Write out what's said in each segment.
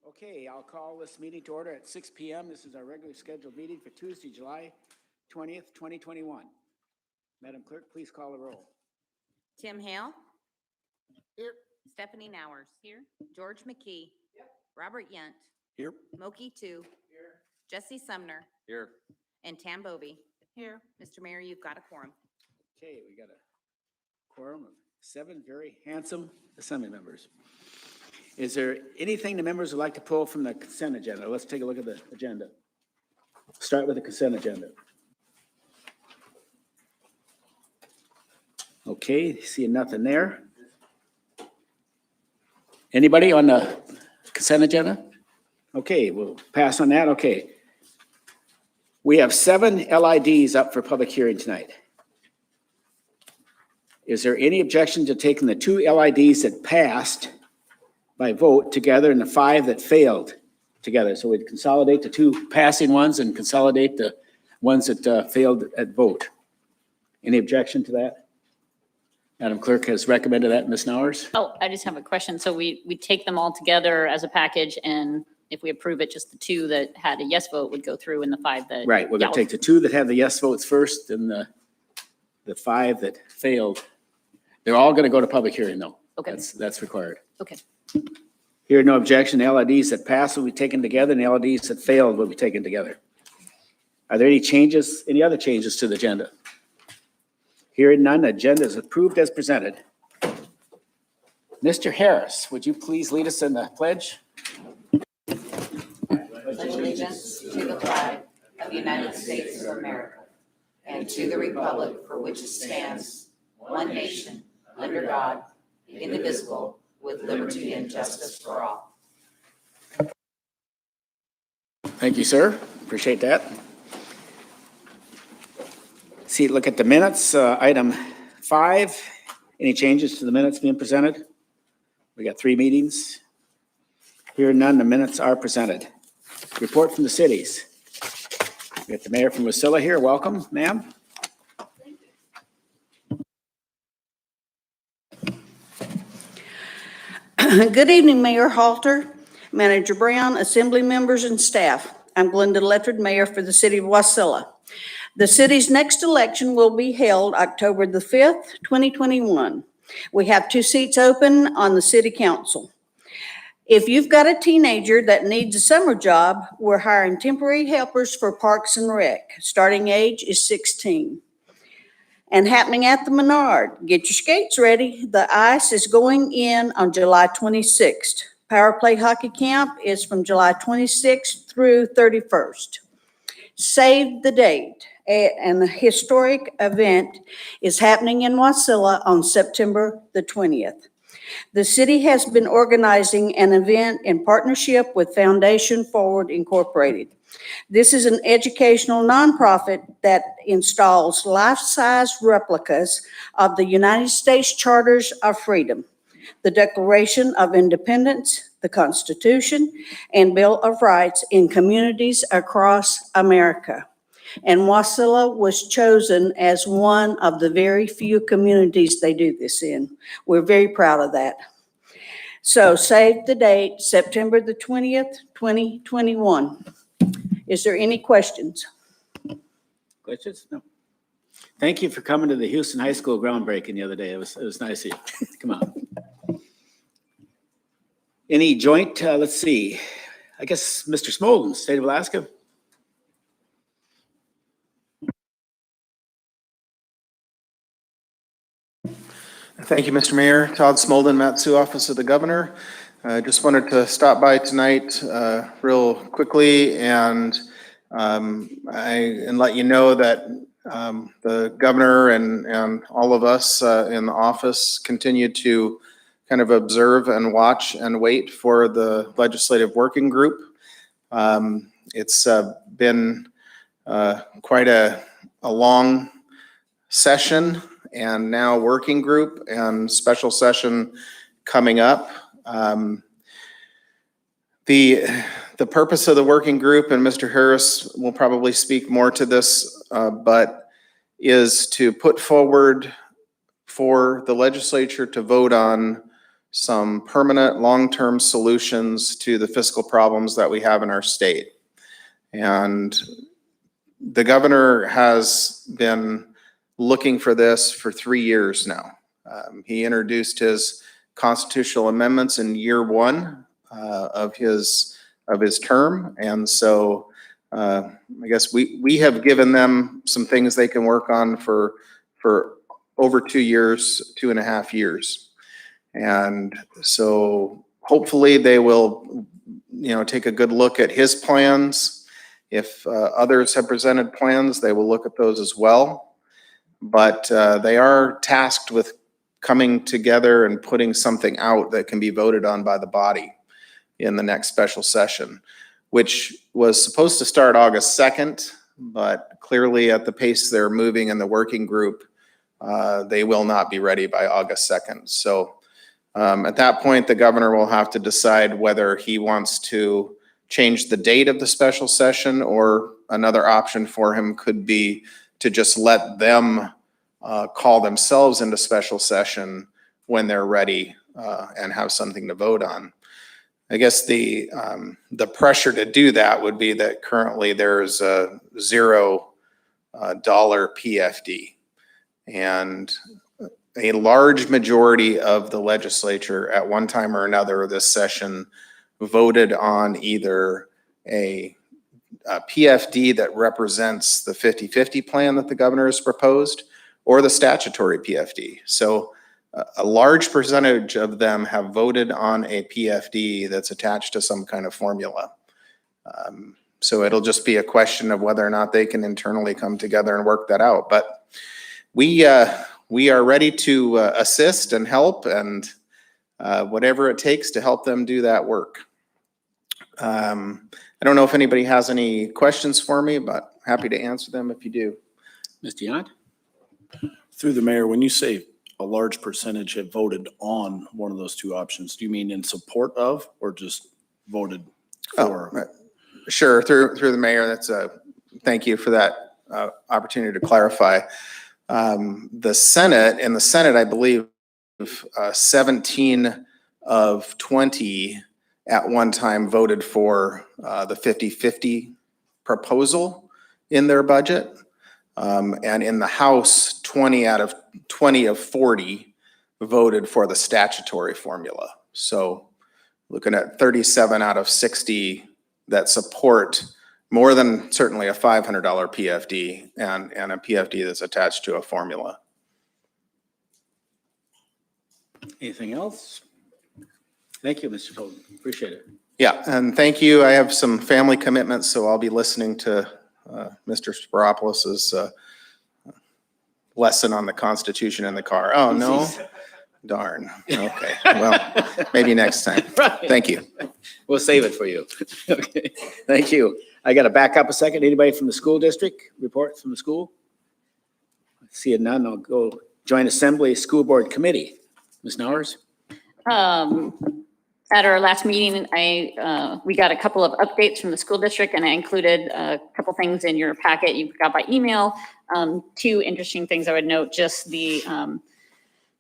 Okay, I'll call this meeting to order at 6 p.m. This is our regularly scheduled meeting for Tuesday, July 20th, 2021. Madam Clerk, please call the roll. Tim Hale. Here. Stephanie Nowers. Here. George McKee. Yep. Robert Yent. Here. Moki Tu. Here. Jesse Sumner. Here. And Tam Bovee. Here. Mr. Mayor, you've got a quorum. Okay, we got a quorum of 7 very handsome assembly members. Is there anything the members would like to pull from the consent agenda? Let's take a look at the agenda. Start with the consent agenda. Okay, seeing nothing there. Anybody on the consent agenda? Okay, we'll pass on that. Okay. We have 7 LIDs up for public hearing tonight. Is there any objection to taking the 2 LIDs that passed by vote together and the 5 that failed together? So we'd consolidate the 2 passing ones and consolidate the ones that failed at vote. Any objection to that? Madam Clerk has recommended that, Ms. Nowers. Oh, I just have a question. So we take them all together as a package, and if we approve it, just the 2 that had a yes vote would go through and the 5 that. Right, we're gonna take the 2 that have the yes votes first and the 5 that failed. They're all gonna go to public hearing though. Okay. That's required. Okay. Here, no objection. The LIDs that passed will be taken together and the LIDs that failed will be taken together. Are there any changes, any other changes to the agenda? Hearing none, the agenda is approved as presented. Mr. Harris, would you please lead us in the pledge? Pledge allegiance to the flag of the United States of America and to the republic for which it stands, one nation, under God, indivisible, with liberty and justice for all. Thank you, sir. Appreciate that. See, look at the minutes. Item 5, any changes to the minutes being presented? We got 3 meetings. Here none, the minutes are presented. Report from the cities. We got the mayor from Wasilla here. Welcome, ma'am. Good evening, Mayor Halter, Manager Brown, Assembly members, and staff. I'm Glenda Lettard, Mayor for the City of Wasilla. The city's next election will be held October the 5th, 2021. We have 2 seats open on the City Council. If you've got a teenager that needs a summer job, we're hiring temporary helpers for Parks and Rec. Starting age is 16. And happening at the Menard, get your skates ready. The ice is going in on July 26th. Power Play Hockey Camp is from July 26th through 31st. Save the date. An historic event is happening in Wasilla on September the 20th. The city has been organizing an event in partnership with Foundation Forward Incorporated. This is an educational nonprofit that installs life-size replicas of the United States Charters of Freedom, the Declaration of Independence, the Constitution, and Bill of Rights in communities across America. And Wasilla was chosen as one of the very few communities they do this in. We're very proud of that. So save the date, September the 20th, 2021. Is there any questions? Questions? No. Thank you for coming to the Houston High School groundbreaking the other day. It was nice of you. Come on. Any joint, let's see, I guess Mr. Smolden, State of Alaska. Thank you, Mr. Mayor. Todd Smolden, Mat-Su, Office of the Governor. I just wanted to stop by tonight real quickly and let you know that the governor and all of us in the office continue to kind of observe and watch and wait for the legislative working group. It's been quite a long session, and now working group and special session coming up. The purpose of the working group, and Mr. Harris will probably speak more to this, but is to put forward for the legislature to vote on some permanent, long-term solutions to the fiscal problems that we have in our state. And the governor has been looking for this for 3 years now. He introduced his constitutional amendments in year one of his term. And so I guess we have given them some things they can work on for over 2 years, 2.5 years. And so hopefully they will, take a good look at his plans. If others have presented plans, they will look at those as well. But they are tasked with coming together and putting something out that can be voted on by the body in the next special session, which was supposed to start August 2nd, but clearly at the pace they're moving in the working group, they will not be ready by August 2nd. So at that point, the governor will have to decide whether he wants to change the date of the special session, or another option for him could be to just let them call themselves into special session when they're ready and have something to vote on. I guess the pressure to do that would be that currently there's a $0 PFD. And a large majority of the legislature at one time or another this session voted on either a PFD that represents the 50-50 plan that the governor has proposed, or the statutory PFD. So a large percentage of them have voted on a PFD that's attached to some kind of formula. So it'll just be a question of whether or not they can internally come together and work that out. But we are ready to assist and help, and whatever it takes to help them do that work. I don't know if anybody has any questions for me, but happy to answer them if you do. Mr. Yount? Through the mayor, when you say a large percentage have voted on one of those two options, do you mean in support of, or just voted for? Sure, through the mayor, thank you for that opportunity to clarify. In the Senate, I believe 17 of 20 at one time voted for the 50-50 proposal in their budget. And in the House, 20 of 40 voted for the statutory formula. So looking at 37 out of 60 that support more than certainly a $500 PFD and a PFD that's attached to a formula. Anything else? Thank you, Mr. Folden. Appreciate it. Yeah, and thank you. I have some family commitments, so I'll be listening to Mr. Spiropoulos's lesson on the Constitution in the car. Oh, no? Darn. Okay, well, maybe next time. Right. Thank you. We'll save it for you. Okay, thank you. I got to back up a second. Anybody from the school district? Report from the school? See it none. I'll go joint assembly school board committee. Ms. Nowers? At our last meeting, we got a couple of updates from the school district, and I included a couple things in your packet you got by email. Two interesting things I would note, just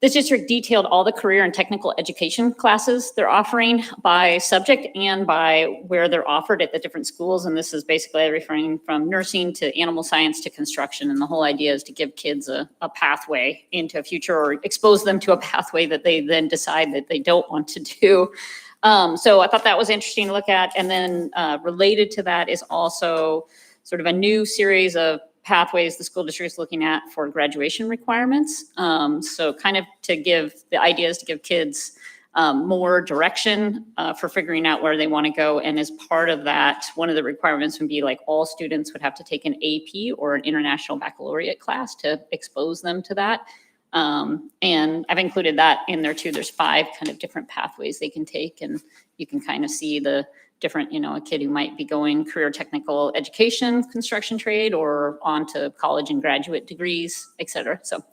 this district detailed all the career and technical education classes they're offering by subject and by where they're offered at the different schools. And this is basically everything from nursing to animal science to construction. And the whole idea is to give kids a pathway into a future, or expose them to a pathway that they then decide that they don't want to do. So I thought that was interesting to look at. And then related to that is also sort of a new series of pathways the school district is looking at for graduation requirements. So kind of the idea is to give kids more direction for figuring out where they want to go. And as part of that, one of the requirements would be like all students would have to take an AP or an international baccalaureate class to expose them to that. And I've included that in there too. There's 5 kind of different pathways they can take, and you can kind of see the different, a kid who might be going career technical education, construction trade, or on to college and graduate degrees, et cetera. So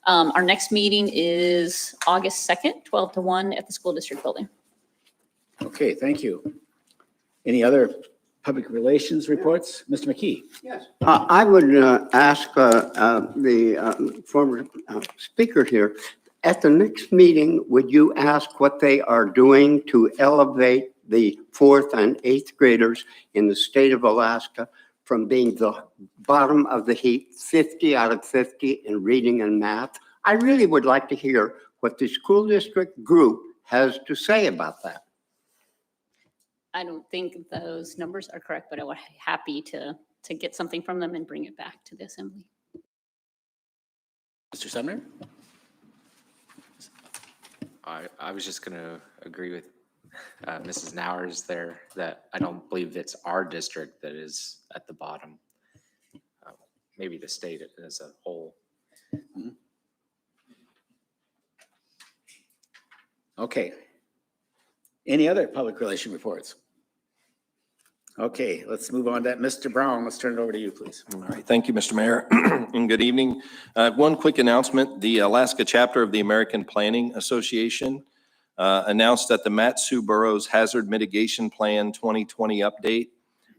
our next meeting is August 2nd, 12 to 1 at the school district building. Okay, thank you. Any other public relations reports? Mr. McKee? Yes. I would ask the former speaker here, At the next meeting, would you ask what they are doing to elevate the 4th and 8th graders in the state of Alaska from being the bottom of the heap, 50 out of 50 in reading and math? I really would like to hear what the school district group has to say about that. I don't think those numbers are correct, but I would be happy to get something from them and bring it back to the assembly. Mr. Sumner? I was just going to agree with Mrs. Nowers there that I don't believe it's our district that is at the bottom. Maybe the state as a whole. Okay. Any other public relation reports? Okay, let's move on to that. Mr. Brown, let's turn it over to you, please. All right, thank you, Mr. Mayor, and good evening. One quick announcement, the Alaska chapter of the American Planning Association announced that the Mat-Su-Burroughs Hazard Mitigation Plan 2020 update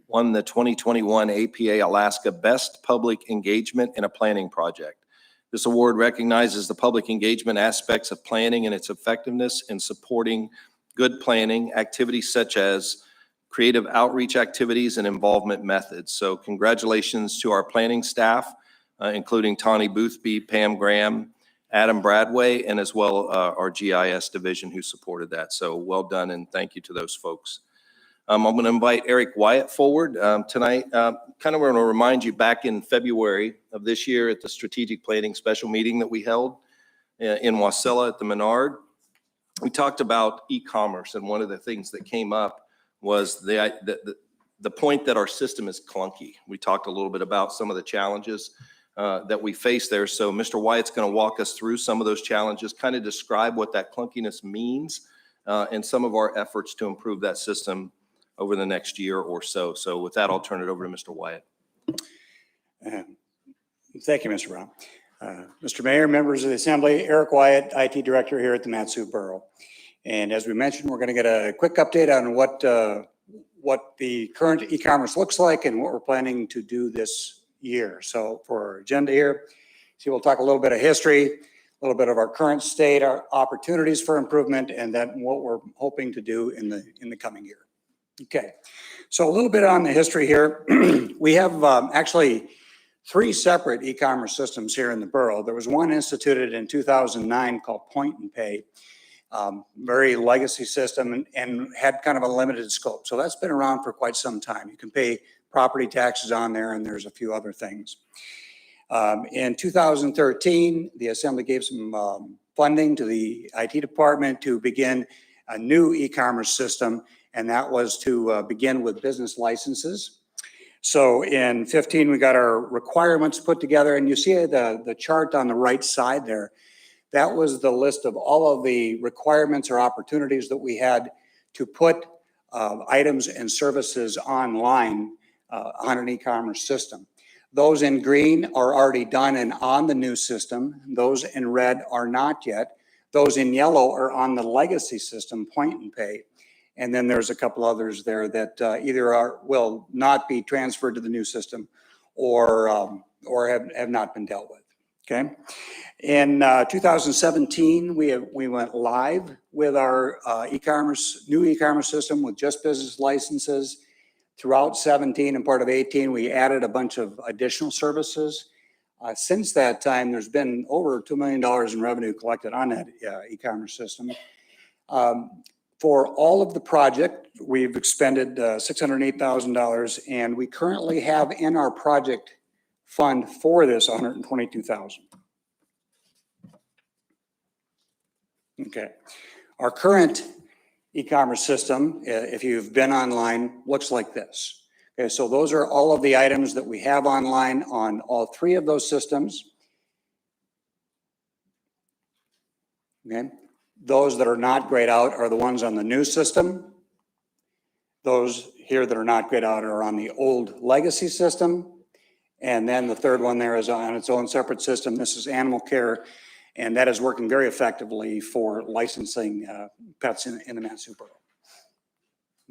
won the 2021 APA Alaska Best Public Engagement in a Planning Project. This award recognizes the public engagement aspects of planning and its effectiveness in supporting good planning activities such as creative outreach activities and involvement methods. So congratulations to our planning staff, including Tawny Boothby, Pam Graham, Adam Bradway, and as well our GIS division who supported that. So well done and thank you to those folks. I'm going to invite Eric Wyatt forward tonight. Kind of want to remind you back in February of this year at the strategic planning special meeting that we held in Wasilla at the Menard, we talked about e-commerce, and one of the things that came up was the point that our system is clunky. We talked a little bit about some of the challenges that we face there. So Mr. Wyatt's going to walk us through some of those challenges, kind of describe what that clunkiness means and some of our efforts to improve that system over the next year or so. So with that, I'll turn it over to Mr. Wyatt. Thank you, Mr. Brown. Mr. Mayor, members of the Assembly, Eric Wyatt, IT Director here at the Mat-Su-Borough. And as we mentioned, we're going to get a quick update on what the current e-commerce looks like and what we're planning to do this year. So for our agenda here, we'll talk a little bit of history, a little bit of our current state, our opportunities for improvement, and then what we're hoping to do in the coming year. Okay, so a little bit on the history here. We have actually 3 separate e-commerce systems here in the borough. There was one instituted in 2009 called Point and Pay. Very legacy system and had kind of a limited scope. So that's been around for quite some time. You can pay property taxes on there and there's a few other things. In 2013, the Assembly gave some funding to the IT department to begin a new e-commerce system, and that was to begin with business licenses. So in 15, we got our requirements put together, and you see the chart on the right side there. That was the list of all of the requirements or opportunities that we had to put items and services online on an e-commerce system. Those in green are already done and on the new system. Those in red are not yet. Those in yellow are on the legacy system, Point and Pay. And then there's a couple others there that either will not be transferred to the new system or have not been dealt with. Okay. In 2017, we went live with our new e-commerce system with just business licenses. Throughout 17 and part of 18, we added a bunch of additional services. Since that time, there's been over $2 million in revenue collected on that e-commerce system. For all of the project, we've expended $608,000, and we currently have in our project fund for this $122,000. Okay, our current e-commerce system, if you've been online, looks like this. Okay, so those are all of the items that we have online on all 3 of those systems. Okay, those that are not grayed out are the ones on the new system. Those here that are not grayed out are on the old legacy system. And then the third one there is on its own separate system. This is animal care, and that is working very effectively for licensing pets in the Mat-Su-Borough.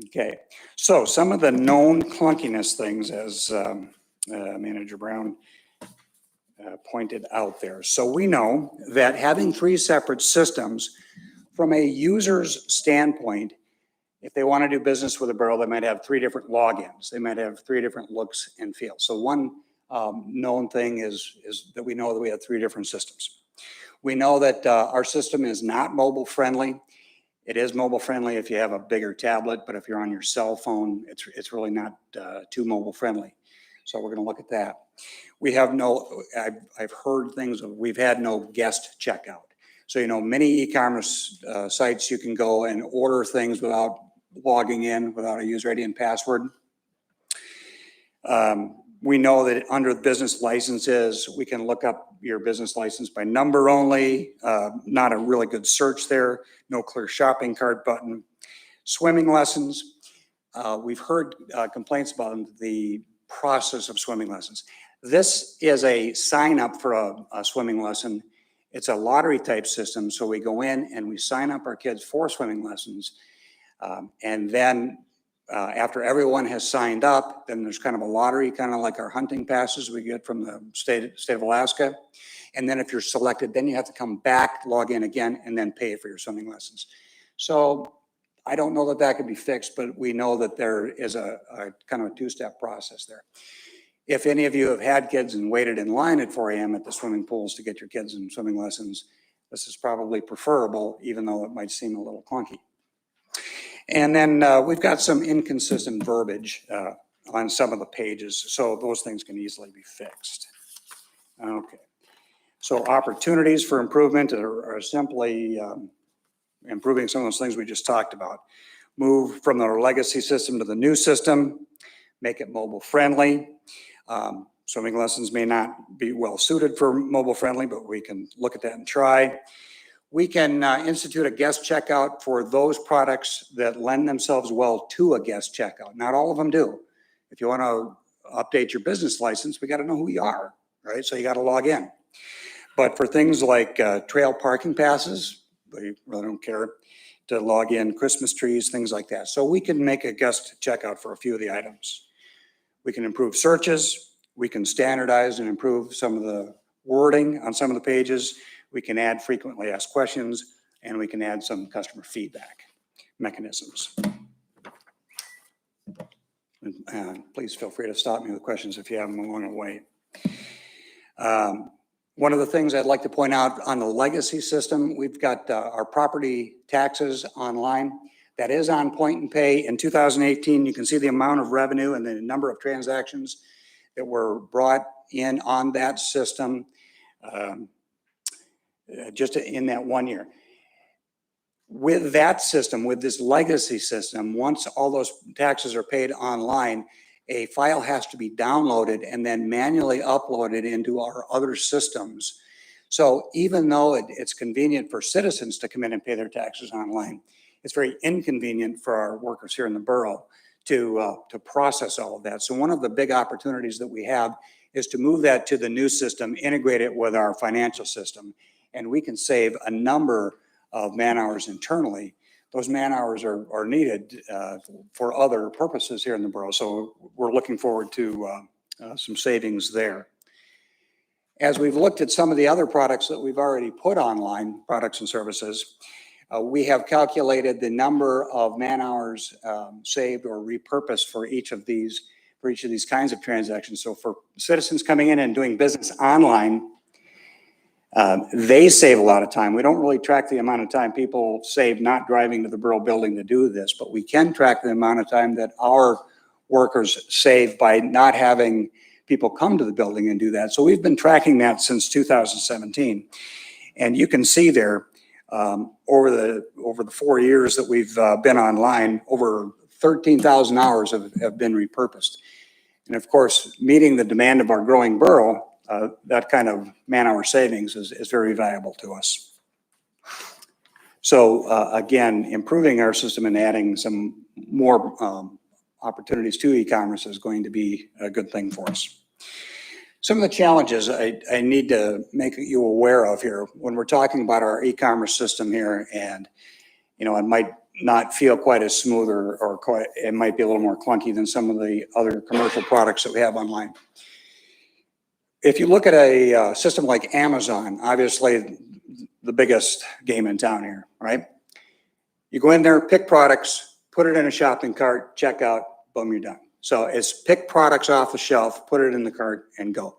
Okay, so some of the known clunkiness things, as Manager Brown pointed out there. So we know that having 3 separate systems from a user's standpoint, if they want to do business with a borough, they might have 3 different logins. They might have 3 different looks and feels. So one known thing is that we know that we have 3 different systems. We know that our system is not mobile friendly. It is mobile friendly if you have a bigger tablet, but if you're on your cell phone, it's really not too mobile friendly. So we're going to look at that. We have no, I've heard things of, we've had no guest checkout. So, many e-commerce sites, you can go and order things without logging in, without a user ID and password. We know that under business licenses, we can look up your business license by number only, not a really good search there, no clear shopping cart button. Swimming lessons, we've heard complaints about the process of swimming lessons. This is a sign up for a swimming lesson. It's a lottery type system. So we go in and we sign up our kids for swimming lessons. And then after everyone has signed up, then there's kind of a lottery, kind of like our hunting passes we get from the state of Alaska. And then if you're selected, then you have to come back, log in again, and then pay for your swimming lessons. So I don't know that could be fixed, but we know that there is a kind of a 2-step process there. If any of you have had kids and waited in line at 4 a.m. at the swimming pools to get your kids in swimming lessons, this is probably preferable, even though it might seem a little clunky. And then we've got some inconsistent verbiage on some of the pages, so those things can easily be fixed. Okay. So opportunities for improvement are simply improving some of those things we just talked about. Move from our legacy system to the new system, make it mobile friendly. Swimming lessons may not be well suited for mobile friendly, but we can look at that and try. We can institute a guest checkout for those products that lend themselves well to a guest checkout. Not all of them do. If you want to update your business license, we got to know who you are, right? So you got to log in. But for things like trail parking passes, we really don't care to log in, Christmas trees, things like that. So we can make a guest checkout for a few of the items. We can improve searches. We can standardize and improve some of the wording on some of the pages. We can add frequently asked questions, and we can add some customer feedback mechanisms. Please feel free to stop me with questions if you have them along the way. One of the things I'd like to point out on the legacy system, we've got our property taxes online. That is on point and pay. In 2018, you can see the amount of revenue and the number of transactions that were brought in on that system just in that 1 year. With that system, with this legacy system, once all those taxes are paid online, a file has to be downloaded and then manually uploaded into our other systems. So even though it's convenient for citizens to come in and pay their taxes online, it's very inconvenient for our workers here in the borough to process all of that. So one of the big opportunities that we have is to move that to the new system, integrate it with our financial system, and we can save a number of man hours internally. Those man hours are needed for other purposes here in the borough. So we're looking forward to some savings there. As we've looked at some of the other products that we've already put online, products and services, we have calculated the number of man hours saved or repurposed for each of these kinds of transactions. So for citizens coming in and doing business online, they save a lot of time. We don't really track the amount of time people save not driving to the borough building to do this, but we can track the amount of time that our workers save by not having people come to the building and do that. So we've been tracking that since 2017. And you can see there, over the 4 years that we've been online, over 13,000 hours have been repurposed. And of course, meeting the demand of our growing borough, that kind of man-hour savings is very valuable to us. So again, improving our system and adding some more opportunities to e-commerce is going to be a good thing for us. Some of the challenges I need to make you aware of here when we're talking about our e-commerce system here, and it might not feel quite as smooth or it might be a little more clunky than some of the other commercial products that we have online. if you look at a system like Amazon, obviously the biggest game in town here, right? You go in there, pick products, put it in a shopping cart, check out, boom, you're done. So it's pick products off the shelf, put it in the cart and go.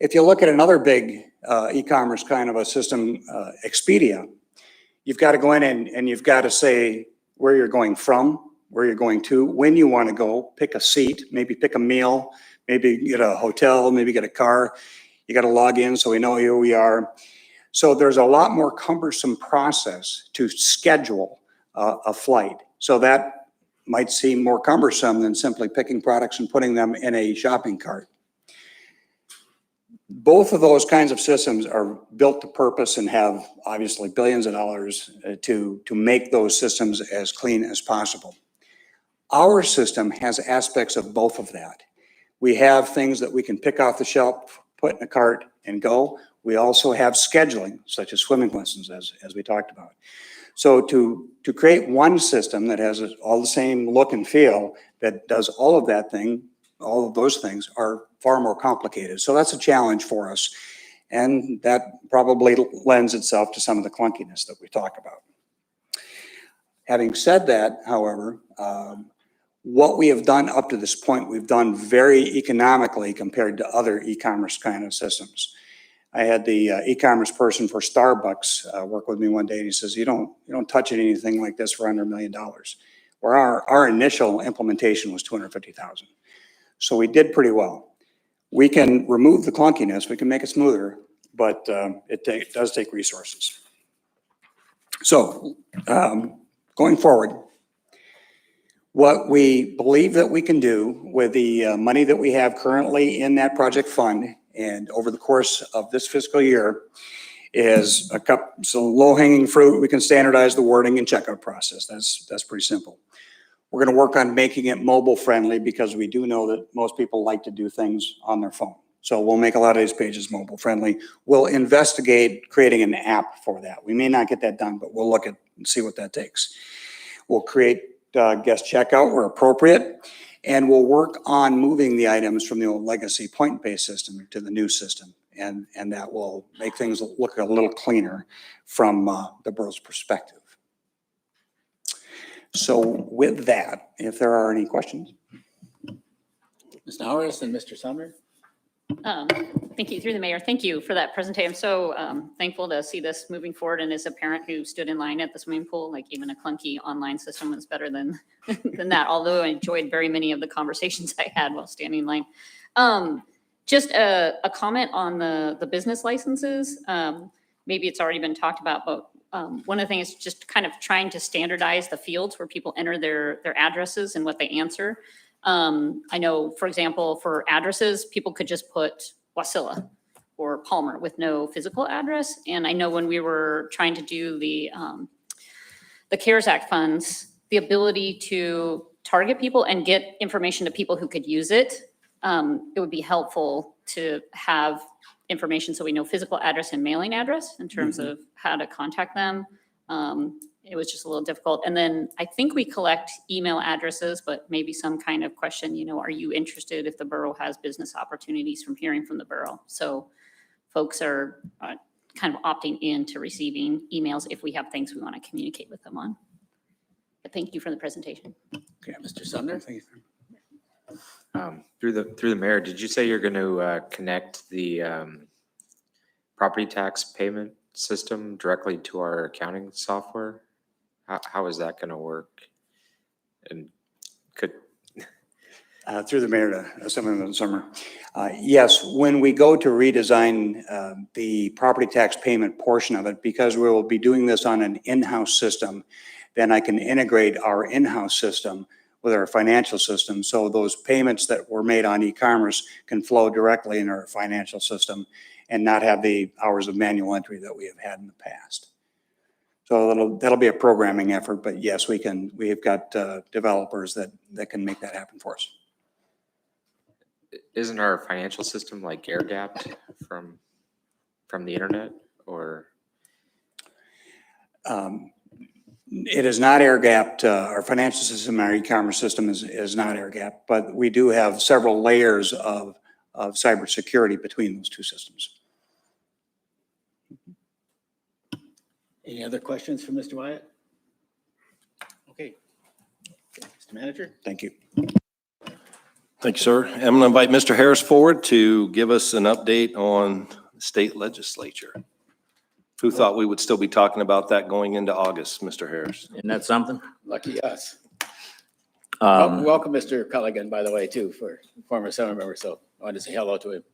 If you look at another big e-commerce kind of a system, Expedia, you've got to go in and you've got to say where you're going from, where you're going to, when you want to go, pick a seat, maybe pick a meal, maybe get a hotel, maybe get a car. You got to log in so we know who we are. So there's a lot more cumbersome process to schedule a flight. So that might seem more cumbersome than simply picking products and putting them in a shopping cart. Both of those kinds of systems are built to purpose and have obviously billions of dollars to make those systems as clean as possible. Our system has aspects of both of that. We have things that we can pick off the shelf, put in a cart and go. We also have scheduling, such as swimming lessons, as we talked about. So to create one system that has all the same look and feel, that does all of that thing, all of those things are far more complicated. So that's a challenge for us. And that probably lends itself to some of the clunkiness that we talk about. Having said that, however, what we have done up to this point, we've done very economically compared to other e-commerce kind of systems. I had the e-commerce person for Starbucks work with me one day, and he says, you don't touch anything like this for under $1 million. Where our initial implementation was $250,000. So we did pretty well. We can remove the clunkiness, we can make it smoother, but it does take resources. So going forward, what we believe that we can do with the money that we have currently in that project fund and over the course of this fiscal year is some low-hanging fruit. We can standardize the wording and checkout process. That's pretty simple. We're going to work on making it mobile friendly because we do know that most people like to do things on their phone. So we'll make a lot of these pages mobile friendly. We'll investigate creating an app for that. We may not get that done, but we'll look at and see what that takes. We'll create guest checkout where appropriate, and we'll work on moving the items from the old legacy point-and-pay system to the new system. And that will make things look a little cleaner from the borough's perspective. So with that, if there are any questions. Ms. Nowers and Mr. Sumner? Thank you, through the mayor. Thank you for that presentation. I'm so thankful to see this moving forward. And as a parent who stood in line at the swimming pool, like even a clunky online system was better than that. Although I enjoyed very many of the conversations I had while standing in line. Just a comment on the business licenses. Maybe it's already been talked about, but one of the things is just kind of trying to standardize the fields where people enter their addresses and what they answer. I know, for example, for addresses, people could just put Wasilla or Palmer with no physical address. And I know when we were trying to do the CARES Act funds, the ability to target people and get information to people who could use it, it would be helpful to have information so we know physical address and mailing address in terms of how to contact them. It was just a little difficult. And then I think we collect email addresses, but maybe some kind of question, are you interested if the borough has business opportunities from hearing from the borough? So folks are kind of opting in to receiving emails if we have things we want to communicate with them on. But thank you for the presentation. Okay, Mr. Sumner? Through the mayor, did you say you're going to connect the property tax payment system directly to our accounting software? How is that going to work? And could Through the mayor to Assemblyman Summer. Yes, when we go to redesign the property tax payment portion of it, because we will be doing this on an in-house system, then I can integrate our in-house system with our financial system. So those payments that were made on e-commerce can flow directly in our financial system and not have the hours of manual entry that we have had in the past. So that'll be a programming effort, but yes, we've got developers that can make that happen for us. isn't our financial system like air gapped from the internet, or? It is not air gapped. Our financial system, our e-commerce system is not air gapped, but we do have several layers of of cybersecurity between those two systems. Any other questions for Mr. Wyatt? Okay. Mr. Manager? Thank you. Thank you, sir. I'm going to invite Mr. Harris forward to give us an update on the state legislature. Who thought we would still be talking about that going into August, Mr. Harris? Isn't that something? Lucky us. Um, Welcome, Mr. Culligan, by the way, too, for former Senate member, so I wanted to say hello to him.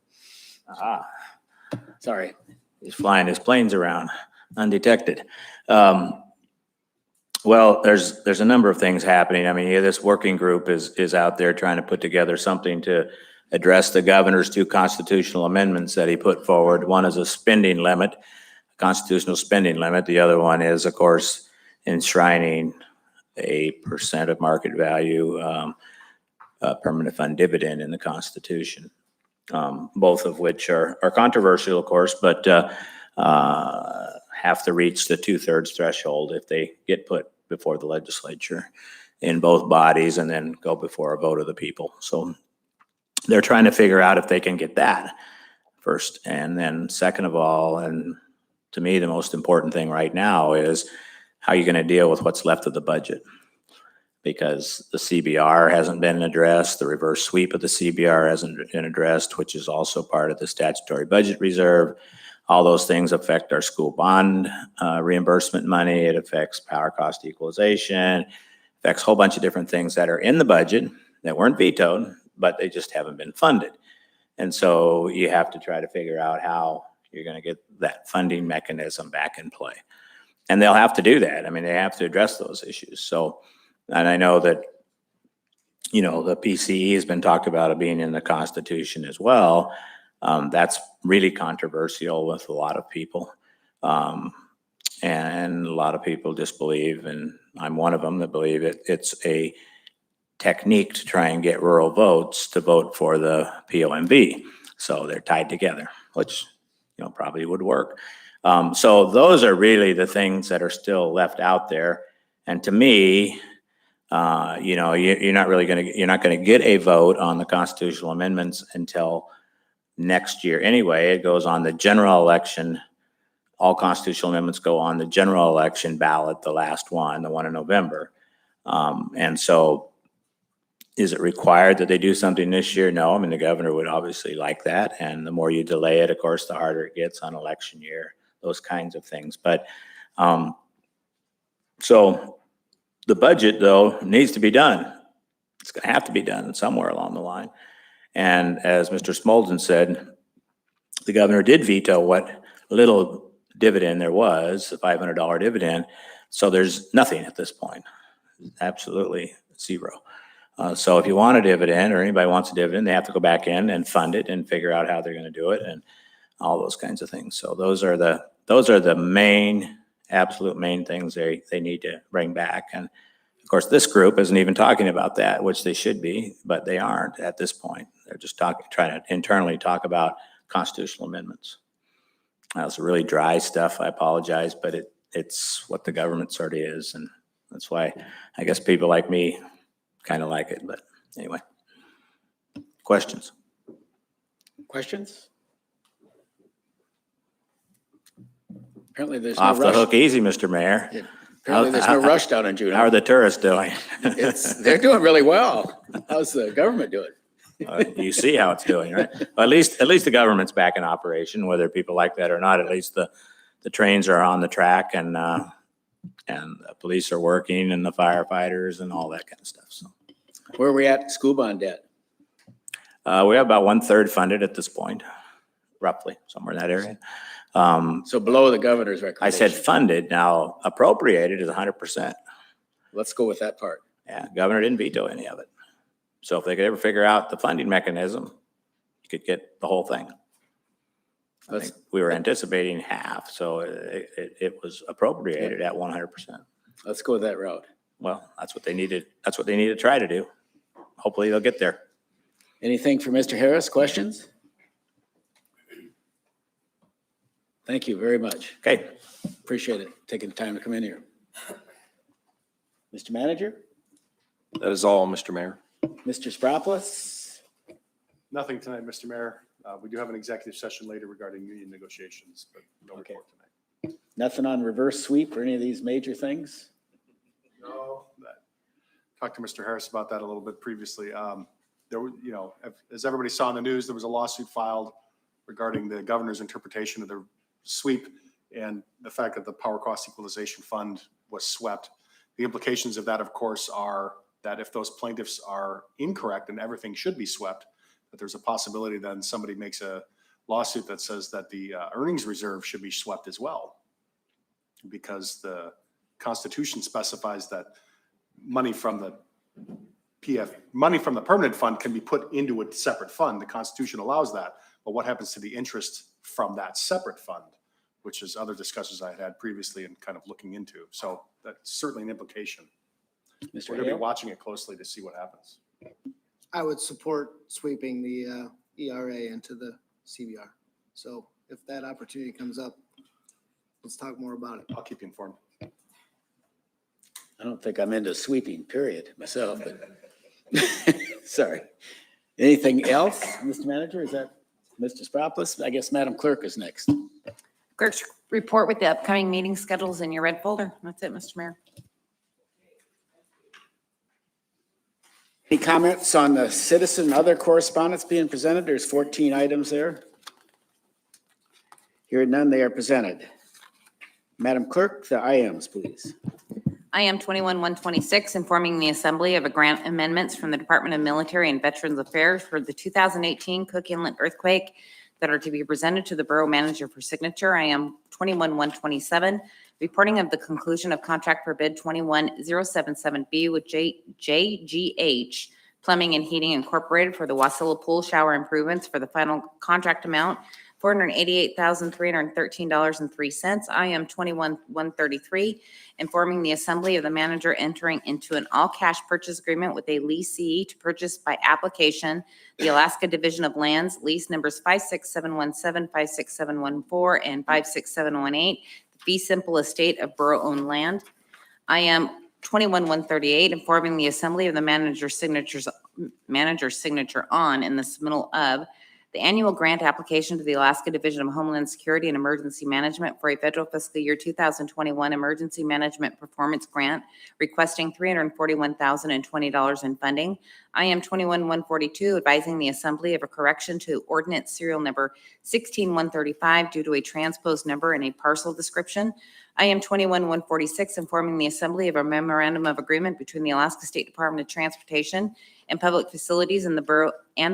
Sorry. He's flying his planes around undetected. Well, there's a number of things happening. I mean, yeah, this working group is out there trying to put together something to address the governor's two constitutional amendments that he put forward. One is a spending limit, constitutional spending limit. The other one is, of course, enshrining a percent of market value permanent fund dividend in the Constitution. Both of which are controversial, of course, but have to reach the 2/3 threshold if they get put before the legislature in both bodies and then go before a vote of the people. So they're trying to figure out if they can get that first. And then second of all, and to me, the most important thing right now is how you're going to deal with what's left of the budget. Because the CBR hasn't been addressed, the reverse sweep of the CBR hasn't been addressed, which is also part of the statutory budget reserve. All those things affect our school bond reimbursement money. It affects power cost equalization, affects a whole bunch of different things that are in the budget that weren't vetoed, but they just haven't been funded. And so you have to try to figure out how you're going to get that funding mechanism back in play. And they'll have to do that. I mean, they have to address those issues. So, and I know that, you know, the PCE has been talked about being in the Constitution as well. That's really controversial with a lot of people. And a lot of people just believe, and I'm one of them that believe it's a technique to try and get rural votes to vote for the POMV. So they're tied together, which, you know, probably would work. So those are really the things that are still left out there. And to me, you know, you're not going to get a vote on the constitutional amendments until next year. Anyway, it goes on the general election. All constitutional amendments go on the general election ballot, the last one, the one in November. And so is it required that they do something this year? No, I mean, the governor would obviously like that. And the more you delay it, of course, the harder it gets on election year, those kinds of things. But so the budget, though, needs to be done. It's going to have to be done somewhere along the line. And as Mr. Smolden said, the governor did veto what little dividend there was, the $500 dividend. So there's nothing at this point, absolutely zero. So if you want a dividend or anybody wants a dividend, they have to go back in and fund it and figure out how they're going to do it and all those kinds of things. So those are the main, absolute main things they need to bring back. And of course, this group isn't even talking about that, which they should be, but they aren't at this point. They're just trying to internally talk about constitutional amendments. That's really dry stuff. I apologize, but it's what the government sort of is. And that's why I guess people like me kind of like it. But anyway, questions? Questions? Apparently there's no rush. Off the hook easy, Mr. Mayor. Yeah, apparently there's no rush down in June. How are the tourists doing? They're doing really well. How's the government doing? You see how it's doing, right? Well, at least the government's back in operation, whether people like that or not. At least the trains are on the track and the police are working and the firefighters and all that kind of stuff. So Where are we at school bond debt? we have about 1/3 funded at this point, roughly somewhere in that area. So below the governor's I recommendation. said funded. Now appropriated is 100%. Let's go with that part. Yeah, governor didn't veto any of it. So if they could ever figure out the funding mechanism, you could get the whole thing. I think we were anticipating half, so it was appropriated at 100%. Let's go with that route. Well, that's what they needed. That's what they need to try to do. Hopefully they'll get there. Anything for Mr. Harris? Questions? Thank you very much. Okay. Appreciate it, taking the time to come in here. Mr. Manager, That is all, Mr. Mayor. Mr. Spropoulos? Nothing tonight, Mr. Mayor. We do have an executive session later regarding union negotiations, but no Okay. report tonight. Nothing on reverse sweep or any of these major things? No. Talked to Mr. Harris about that a little bit previously. There were, as everybody saw in the news, there was a lawsuit filed regarding the governor's interpretation of the sweep and the fact that the Power Cost Equalization Fund was swept. The implications of that, of course, are that if those plaintiffs are incorrect and everything should be swept, that there's a possibility then somebody makes a lawsuit that says that the earnings reserve should be swept as well. Because the Constitution specifies that money from the permanent fund can be put into a separate fund. The Constitution allows that. But what happens to the interest from that separate fund, which is other discussions I had previously and kind of looking into. So that's certainly an implication. Mr. We're going to be Hale? watching it closely to see what happens. I would support sweeping the ERA into the CBR. So if that opportunity comes up, let's talk more about it. I'll keep you informed. I don't think I'm into sweeping, period, myself, but sorry. Anything else, Mr. Manager? Is that Mr. Spropoulos? I guess Madam Clerk is next. Clerk's report with the upcoming meeting schedules in your red folder. That's it, Mr. Mayor. Any comments on the citizen and other correspondence being presented? There's 14 items there. Hearing none, they are presented. Madam Clerk, the IMs, please. IM 21-126, informing the Assembly of a grant amendments from the Department of Military and Veterans Affairs for the 2018 Cook Inlet earthquake that are to be presented to the Borough Manager for signature. IM 21-127, reporting of the conclusion of contract for bid 21077B with JGH Plumbing and Heating Incorporated for the Wasilla Pool Shower improvements for the final contract amount $488,313.03. IM 21-133, informing the Assembly of the Manager entering into an all-cash purchase agreement with a leasee to purchase by application the Alaska Division of Lands, lease numbers 56717, 56714, and 56718, the fee simple estate of borough-owned land. IM 21-138, informing the Assembly of the manager's signature on and the submittal of the annual grant application to the Alaska Division of Homeland Security and Emergency Management for a federal fiscal year 2021 emergency management performance grant requesting $341,020 in funding. IM 21-142, advising the Assembly of a correction to ordinance serial number 16135 due to a transposed number in a parcel description. IM 21-146, informing the Assembly of a memorandum of agreement between the Alaska State Department of Transportation and Public Facilities and the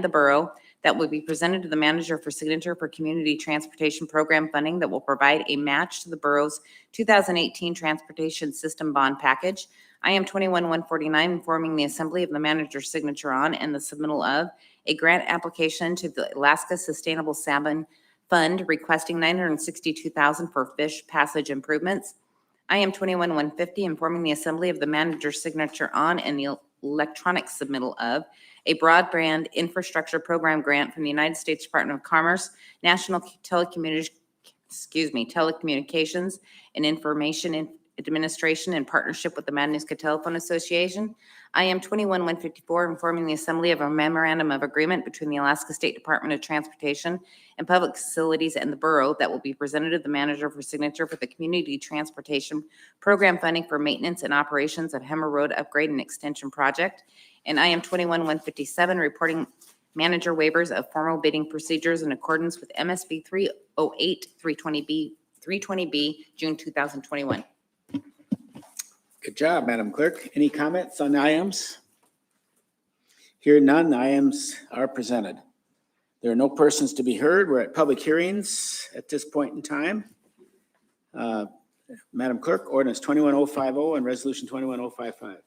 borough that will be presented to the manager for signature for community transportation program funding that will provide a match to the borough's 2018 transportation system bond package. IM 21-149, informing the Assembly of the manager's signature on and the submittal of a grant application to the Alaska Sustainable Salmon Fund requesting $962,000 for fish passage improvements. IM 21-150, informing the Assembly of the manager's signature on and the electronic submittal of a broadband infrastructure program grant from the United States Department of Commerce, National Telecommunications and Information Administration in partnership with the Matanuska Telephone Association. IM 21-154, informing the Assembly of a memorandum of agreement between the Alaska State Department of Transportation and Public Facilities and the borough that will be presented to the manager for signature for the community transportation program funding for maintenance and operations of Hemmer Road Upgrade and Extension Project. And IM 21-157, reporting manager waivers of formal bidding procedures in accordance with MSB 308-320B, June 2021. Good job, Madam Clerk. Any comments on the IMs? Hearing none, the IMs are presented. There are no persons to be heard. We're at public hearings at this point in time. Madam Clerk, ordinance 21050 and resolution 21055.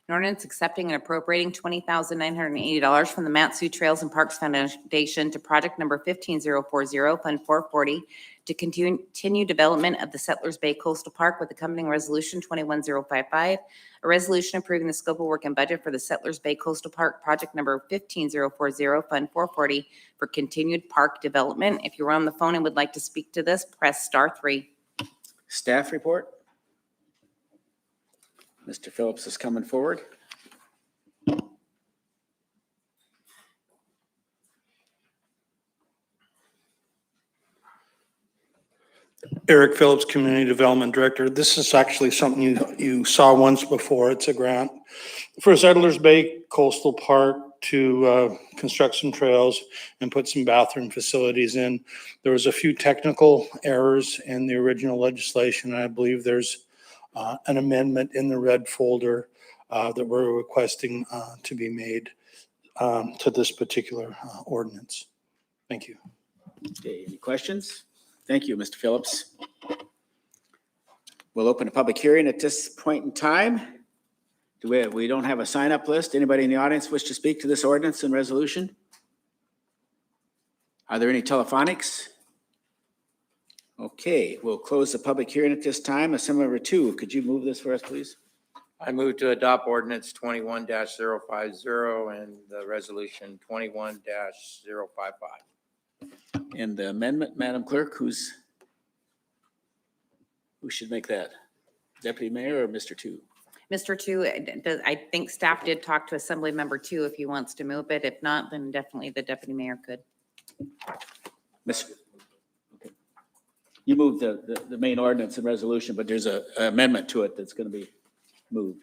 An ordinance accepting and appropriating $20,980 from the Mat-Su Trails and Parks Foundation to project number 15040, Fund 440, to continue development of the Settlers Bay Coastal Park with accompanying resolution 21055, a resolution approving the scope of work and budget for the Settlers Bay Coastal Park project number 15040, Fund 440, for continued park development. If you're on the phone and would like to speak to this, press *3. Staff report. Mr. Phillips is coming forward. Eric Phillips, Community Development Director. This is actually something you saw once before. It's a grant for Settlers Bay Coastal Park to construct some trails and put some bathroom facilities in. There was a few technical errors in the original legislation. I believe there's an amendment in the red folder that we're requesting to be made to this particular ordinance. Thank you. Okay, any questions? Thank you, Mr. Phillips. We'll open a public hearing at this point in time. We don't have a sign-up list. Anybody in the audience wish to speak to this ordinance and resolution? Are there any telephonics? Okay, we'll close the public hearing at this time. Assembly Member Two, could you move this for us, please? I move to adopt ordinance 21-050 and the resolution 21-055. And the amendment, Madam Clerk, who should make that? Deputy Mayor or Mr. Two? Mr. Two, I think staff did talk to Assembly Member Two if he wants to move it. If not, then definitely the deputy mayor could. Mr. Okay. You moved the main ordinance and resolution, but there's an amendment to it that's going to be moved.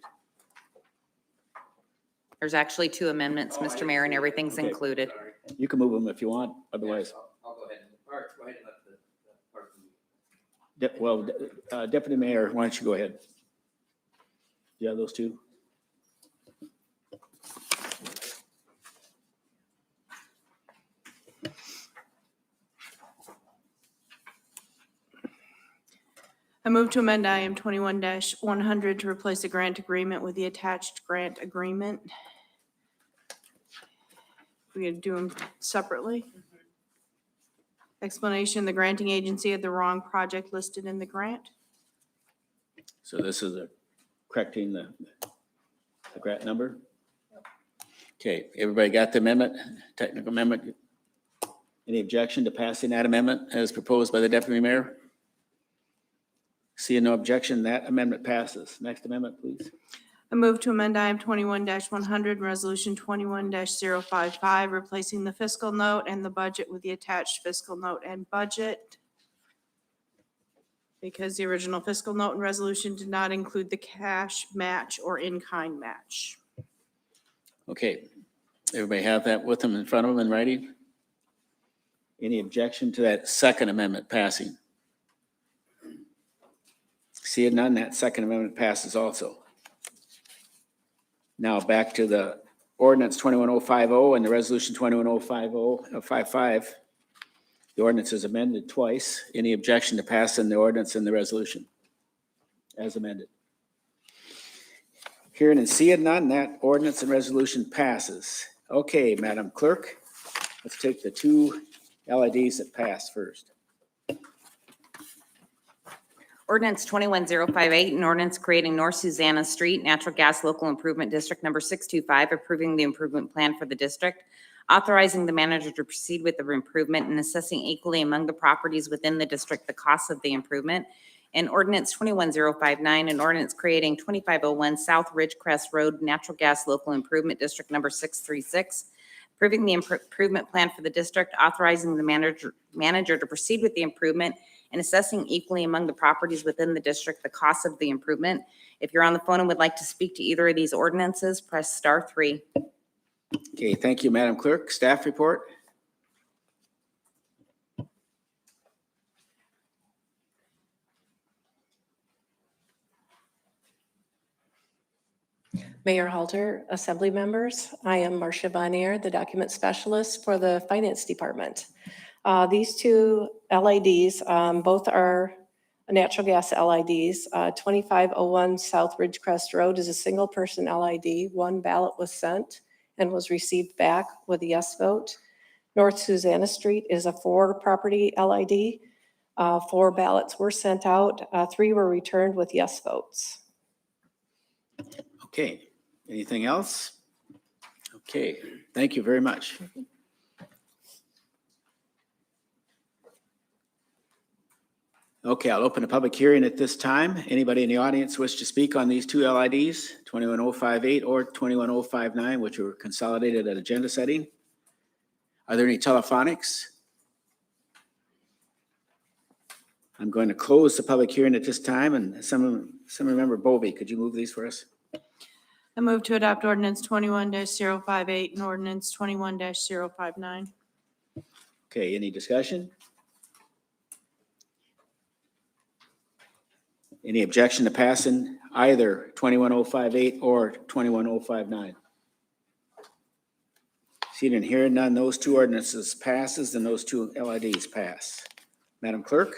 There's actually two amendments, Mr. Mayor, and everything's Okay. included. You can move them if you want, otherwise. I'll go ahead and let the part. Deputy Mayor, why don't you go ahead? You have those two? I move to amend IM 21-100 to replace the grant agreement with the attached grant agreement. We're going to do them separately. Explanation, the granting agency had the wrong project listed in the grant. So this is correcting the grant number? Okay, everybody got the amendment, technical amendment? Any objection to passing that amendment as proposed by the deputy mayor? Seeing no objection, that amendment passes. Next amendment, please. I move to amend IM 21-100 and resolution 21-055, replacing the fiscal note and the budget with the attached fiscal note and budget. Because the original fiscal note and resolution did not include the cash match or in-kind match. Okay, everybody have that with them in front of them in writing? Any objection to that second amendment passing? Seeing none, that second amendment passes also. Now back to the ordinance 21050 and the resolution 21055. The ordinance is amended twice. Any objection to passing the ordinance and the resolution as amended? Hearing and seeing none, that ordinance and resolution passes. Okay, Madam Clerk, let's take the two LIDs that passed first. Ordinance 21058, an ordinance creating North Susanna Street Natural Gas Local Improvement District Number 625, approving the improvement plan for the district, authorizing the manager to proceed with the improvement and assessing equally among the properties within the district the costs of the improvement. And ordinance 21059, an ordinance creating 2501 South Ridgecrest Road Natural Gas Local Improvement District Number 636, approving the improvement plan for the district, authorizing the manager to proceed with the improvement and assessing equally among the properties within the district the cost of the improvement. If you're on the phone and would like to speak to either of these ordinances, press *3. Okay, thank you, Madam Clerk. Staff report? Mayor Halter, Assembly members, I am Marcia Bonnier, the document specialist for the Finance Department. These two LIDs, both are natural gas LIDs. 2501 South Ridgecrest Road is a single person LID. One ballot was sent and was received back with a yes vote. North Susanna Street is a 4-property LID. 4 ballots were sent out. 3 were returned with yes votes. Okay, anything else? Okay, thank you very much. Okay, I'll open a public hearing at this time. Anybody in the audience wish to speak on these two LIDs, 21058 or 21059, which were consolidated at agenda setting? Are there any telephonics? I'm going to close the public hearing at this time, and some member Bovee, could you move these for us? I move to adopt ordinance 21-058 and ordinance 21-059. Okay, any discussion? Any objection to passing either 21058 or 21059? Seeing and hearing none, those two ordinances passes and those two LIDs pass. Madam Clerk?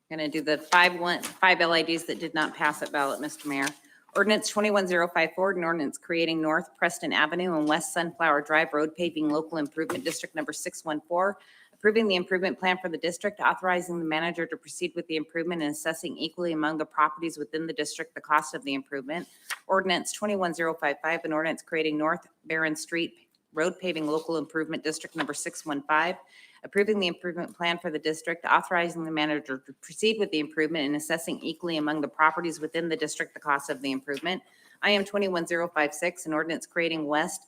Going to do the five LIDs that did not pass at ballot, Mr. Mayor. Ordinance 21054, an ordinance creating North Preston Avenue and West Sunflower Drive Road Paving Local Improvement District Number 614, approving the improvement plan for the district, authorizing the manager to proceed with the improvement and assessing equally among the properties within the district the cost of the improvement. Ordinance 21055, an ordinance creating North Barron Street Road Paving Local Improvement District Number 615, approving the improvement plan for the district, authorizing the manager to proceed with the improvement and assessing equally among the properties within the district the cost of the improvement. IM 21056, an ordinance creating West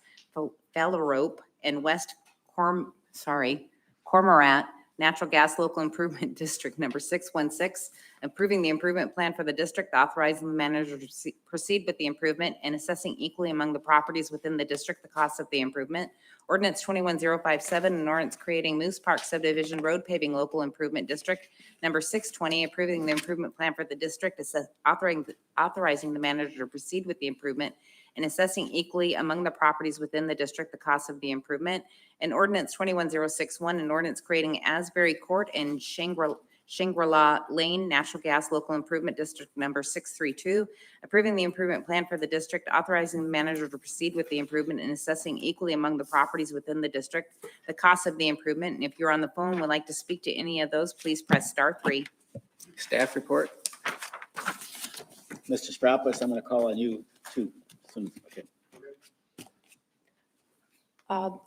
Valerope and West Cormorant Natural Gas Local Improvement District Number 616, approving the improvement plan for the district, authorizing the manager to proceed with the improvement and assessing equally among the properties within the district the cost of the improvement. Ordinance 21057, an ordinance creating Moose Park Subdivision Road Paving Local Improvement District Number 620, approving the improvement plan for the district, authorizing the manager to proceed with the improvement and assessing equally among the properties within the district the cost of the improvement. And ordinance 21061, an ordinance creating Asbury Court and Shangri-La Lane Natural Gas Local Improvement District Number 632, approving the improvement plan for the district, authorizing the manager to proceed with the improvement and assessing equally among the properties within the district the cost of the improvement. And if you're on the phone and would like to speak to any of those, please press *3. Staff report? Mr. Sproutless, I'm going to call on you too. Okay.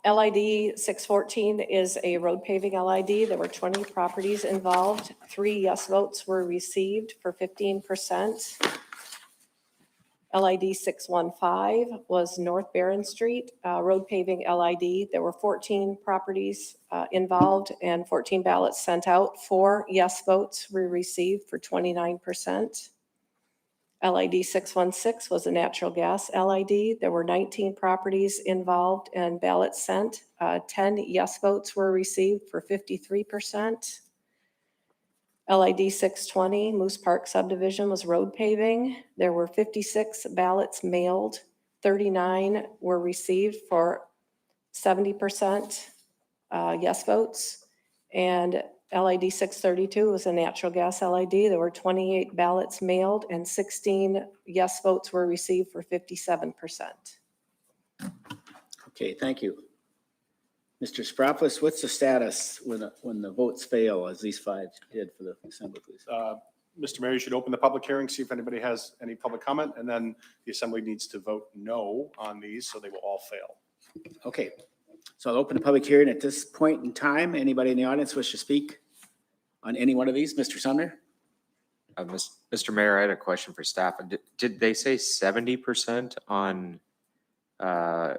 LID 614 is a road paving LID. There were 20 properties involved. 3 yes votes were received for 15%. LID 615 was North Barron Street, road paving LID. There were 14 properties involved and 14 ballots sent out. 4 yes votes were received for 29%. LID 616 was a natural gas LID. There were 19 properties involved and ballots sent. 10 yes votes were received for 53%. LID 620, Moose Park Subdivision, was road paving. There were 56 ballots mailed. 39 were received for 70% yes votes. And LID 632 was a natural gas LID. There were 28 ballots mailed and 16 yes votes were received for 57%. Okay, thank you. Mr. Sproutless, what's the status when the votes fail, as these 5 did for the assembly, please? Mr. Mayor, you should open the public hearing, see if anybody has any public comment, and then the assembly needs to vote no on these, so they will all fail. Okay, so I'll open the public hearing at this point in time. Anybody in the audience wish to speak on any one of these? Mr. Sumner? Mr. Mayor, I had a question for staff. Did they say 70% on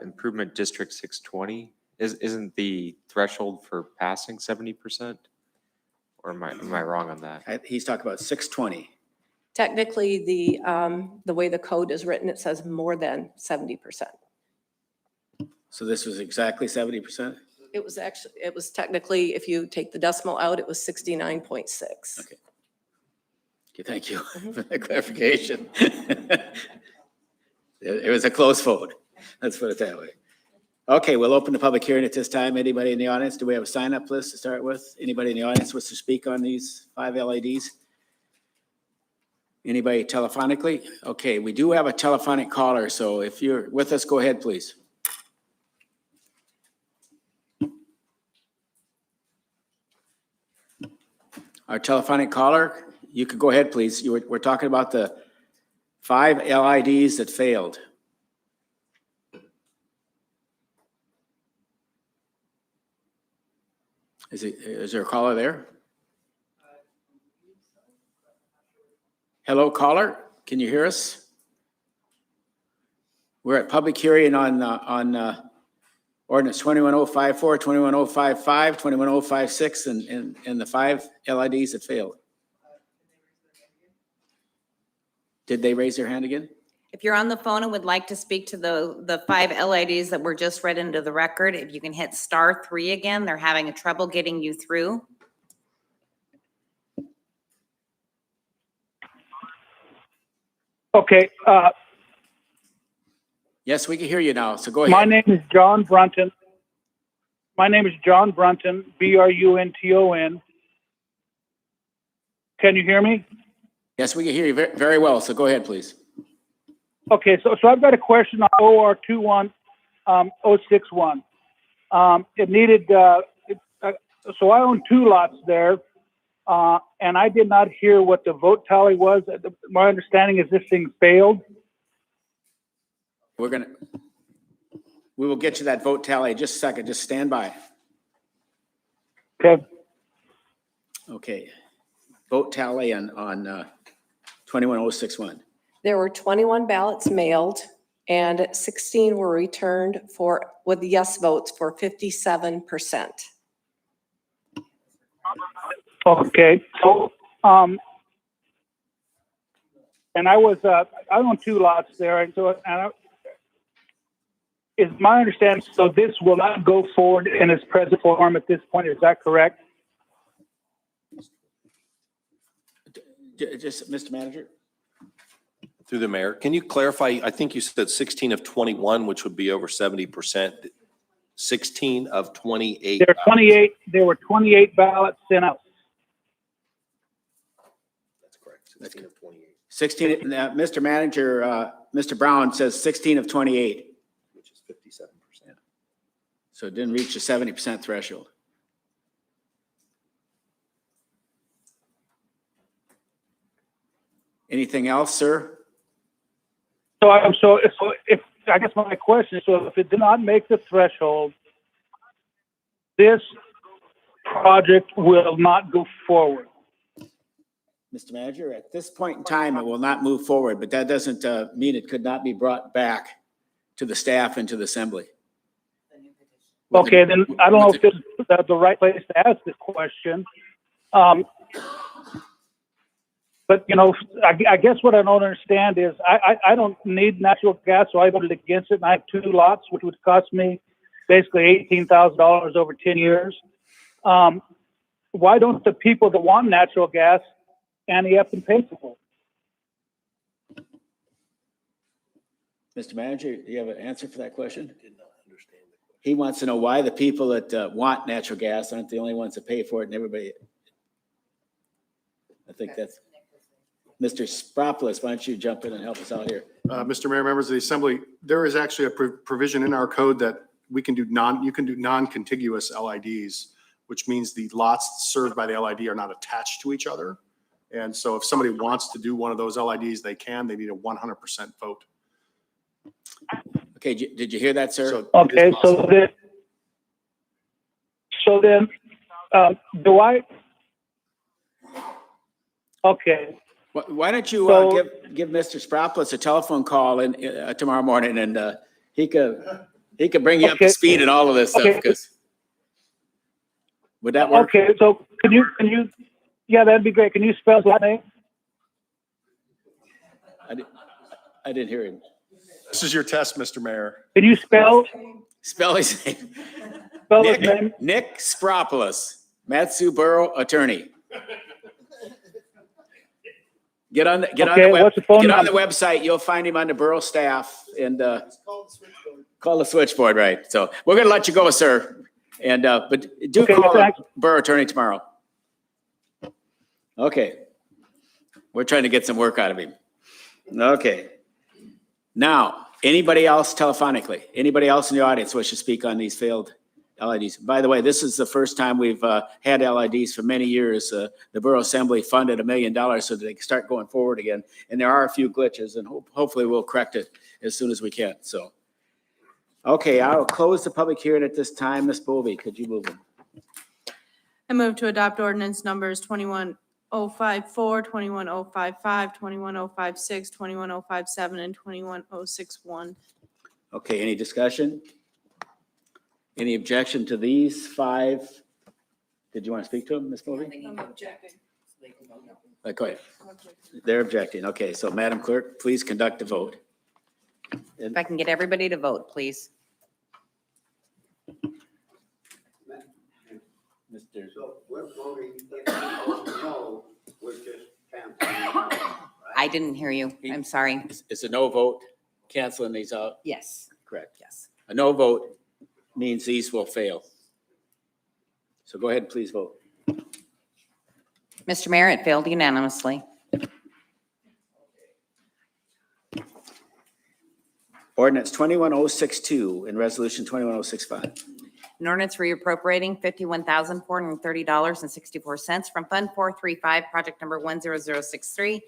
improvement district 620? Isn't the threshold for passing 70%? Or am I wrong on that? He's talking about 620. Technically, the way the code is written, it says more than 70%. So this was exactly 70%? It was technically, if you take the decimal out, it was 69.6. Okay. Okay, thank you for that clarification. It was a close vote. Let's put it that way. Okay, we'll open the public hearing at this time. Anybody in the audience? Do we have a sign-up list to start with? Anybody in the audience wants to speak on these 5 LIDs? Anybody telephonically? Okay, we do have a telephonic caller, so if you're with us, go ahead, please. Our telephonic caller, you could go ahead, please. We're talking about the 5 LIDs that failed. Is there a caller there? Hello, caller. Can you hear us? We're at public hearing on ordinance 21054, 21055, 21056, and the 5 LIDs that failed. Did they raise their hand again? If you're on the phone and would like to speak to the 5 LIDs that were just read into the record, if you can hit *3 again, they're having a trouble getting you through. Okay, Yes, we can hear you now, so go my ahead. name is John Brunton. My name is John Brunton, Brunton. Can you hear me? Yes, we can hear you very well, so go ahead, please. Okay, so I've got a question on OR 21061. It needed, so I own 2 lots there, and I did not hear what the vote tally was. My understanding is this thing failed. We will get you that vote tally in just a second. Just stand by. Okay. Okay. Vote tally on 21061. There were 21 ballots mailed and 16 were returned with yes votes for 57%. Okay, so, and I own 2 lots there, and so, is my understanding, so this will not go forward in its present form at this point, is that correct? Just, Mr. Manager? Through the mayor, can you clarify? I think you said 16 of 21, which would be over 70%. 16 of 28. There were 28 ballots sent out. That's correct. 16 of 28. 16, Mr. Manager, Mr. Brown says 16 of 28. Which is 57%. So it didn't reach the 70% threshold. Anything else, sir? So if, I guess my question is, so if it did not make the threshold, this project will not go forward. Mr. Manager, at this point in time, it will not move forward, but that doesn't mean it could not be brought back to the staff and to the assembly. Okay, then I don't know if this is the right place to ask this question. But, you know, I guess what I don't understand is I don't need natural gas, so I voted against it. And I have 2 lots, which would cost me basically $18,000 over 10 years. Why don't the people that want natural gas ante up and pay for it? Mr. Manager, do you have an answer for that question? He wants to know why the people that want natural gas aren't the only ones that pay for it, and everybody. I think that's Mr. Spropoulos. Why don't you jump in and help us out here? Mr. Mayor, members of the Assembly, there is actually a provision in our code that you can do non-contiguous LIDs, which means the lots served by the LID are not attached to each other. And so if somebody wants to do one of those LIDs, they can. They need a 100% vote. Okay, did you hear that, sir? Okay, so then, do I? Okay. Why don't you give Mr. Spropoulos a telephone call tomorrow morning, and he could bring you up to speed and all of this stuff. Because would that work? Okay, so can you? Yeah, that'd be great. Can you spell his last name? I didn't hear him. This is your test, Mr. Mayor. Can you spell his name? Spell his name. Nick Spropoulos, Matsu Borough Attorney. Get on the website. You'll find him on the borough staff, and call the switchboard. Right. So we're going to let you go, sir. And but do call the borough attorney tomorrow. Okay. We're trying to get some work out of him. Okay. Now, anybody else telephonically? Anybody else in the audience wish to speak on these failed LIDs? By the way, this is the first time we've had LIDs for many years. The Borough Assembly funded $1 million so that they can start going forward again. And there are a few glitches, and hopefully we'll correct it as soon as we can. So, okay, I'll close the public hearing at this time. Ms. Bovee, could you move them? I move to adopt ordinance numbers 21054, 21055, 21056, 21057, and 21061. Okay, any discussion? Any objection to these 5? Did you want to speak to them, Ms. Bovee? I'm objecting. Go ahead. They're objecting. Okay, so Madam Clerk, please conduct the vote. If I can get everybody to vote, please. Mr. So we're voting, if we vote no, we're just canceling. I didn't hear you. I'm sorry. It's a no vote, canceling these out. Yes. Correct. Yes. A no vote means these will fail. So go ahead, please vote. Mr. Mayor, it failed unanimously. Ordinance 21062 and resolution 21065. An ordinance reappropriating $51,430.64 from Fund 435, project number 10063,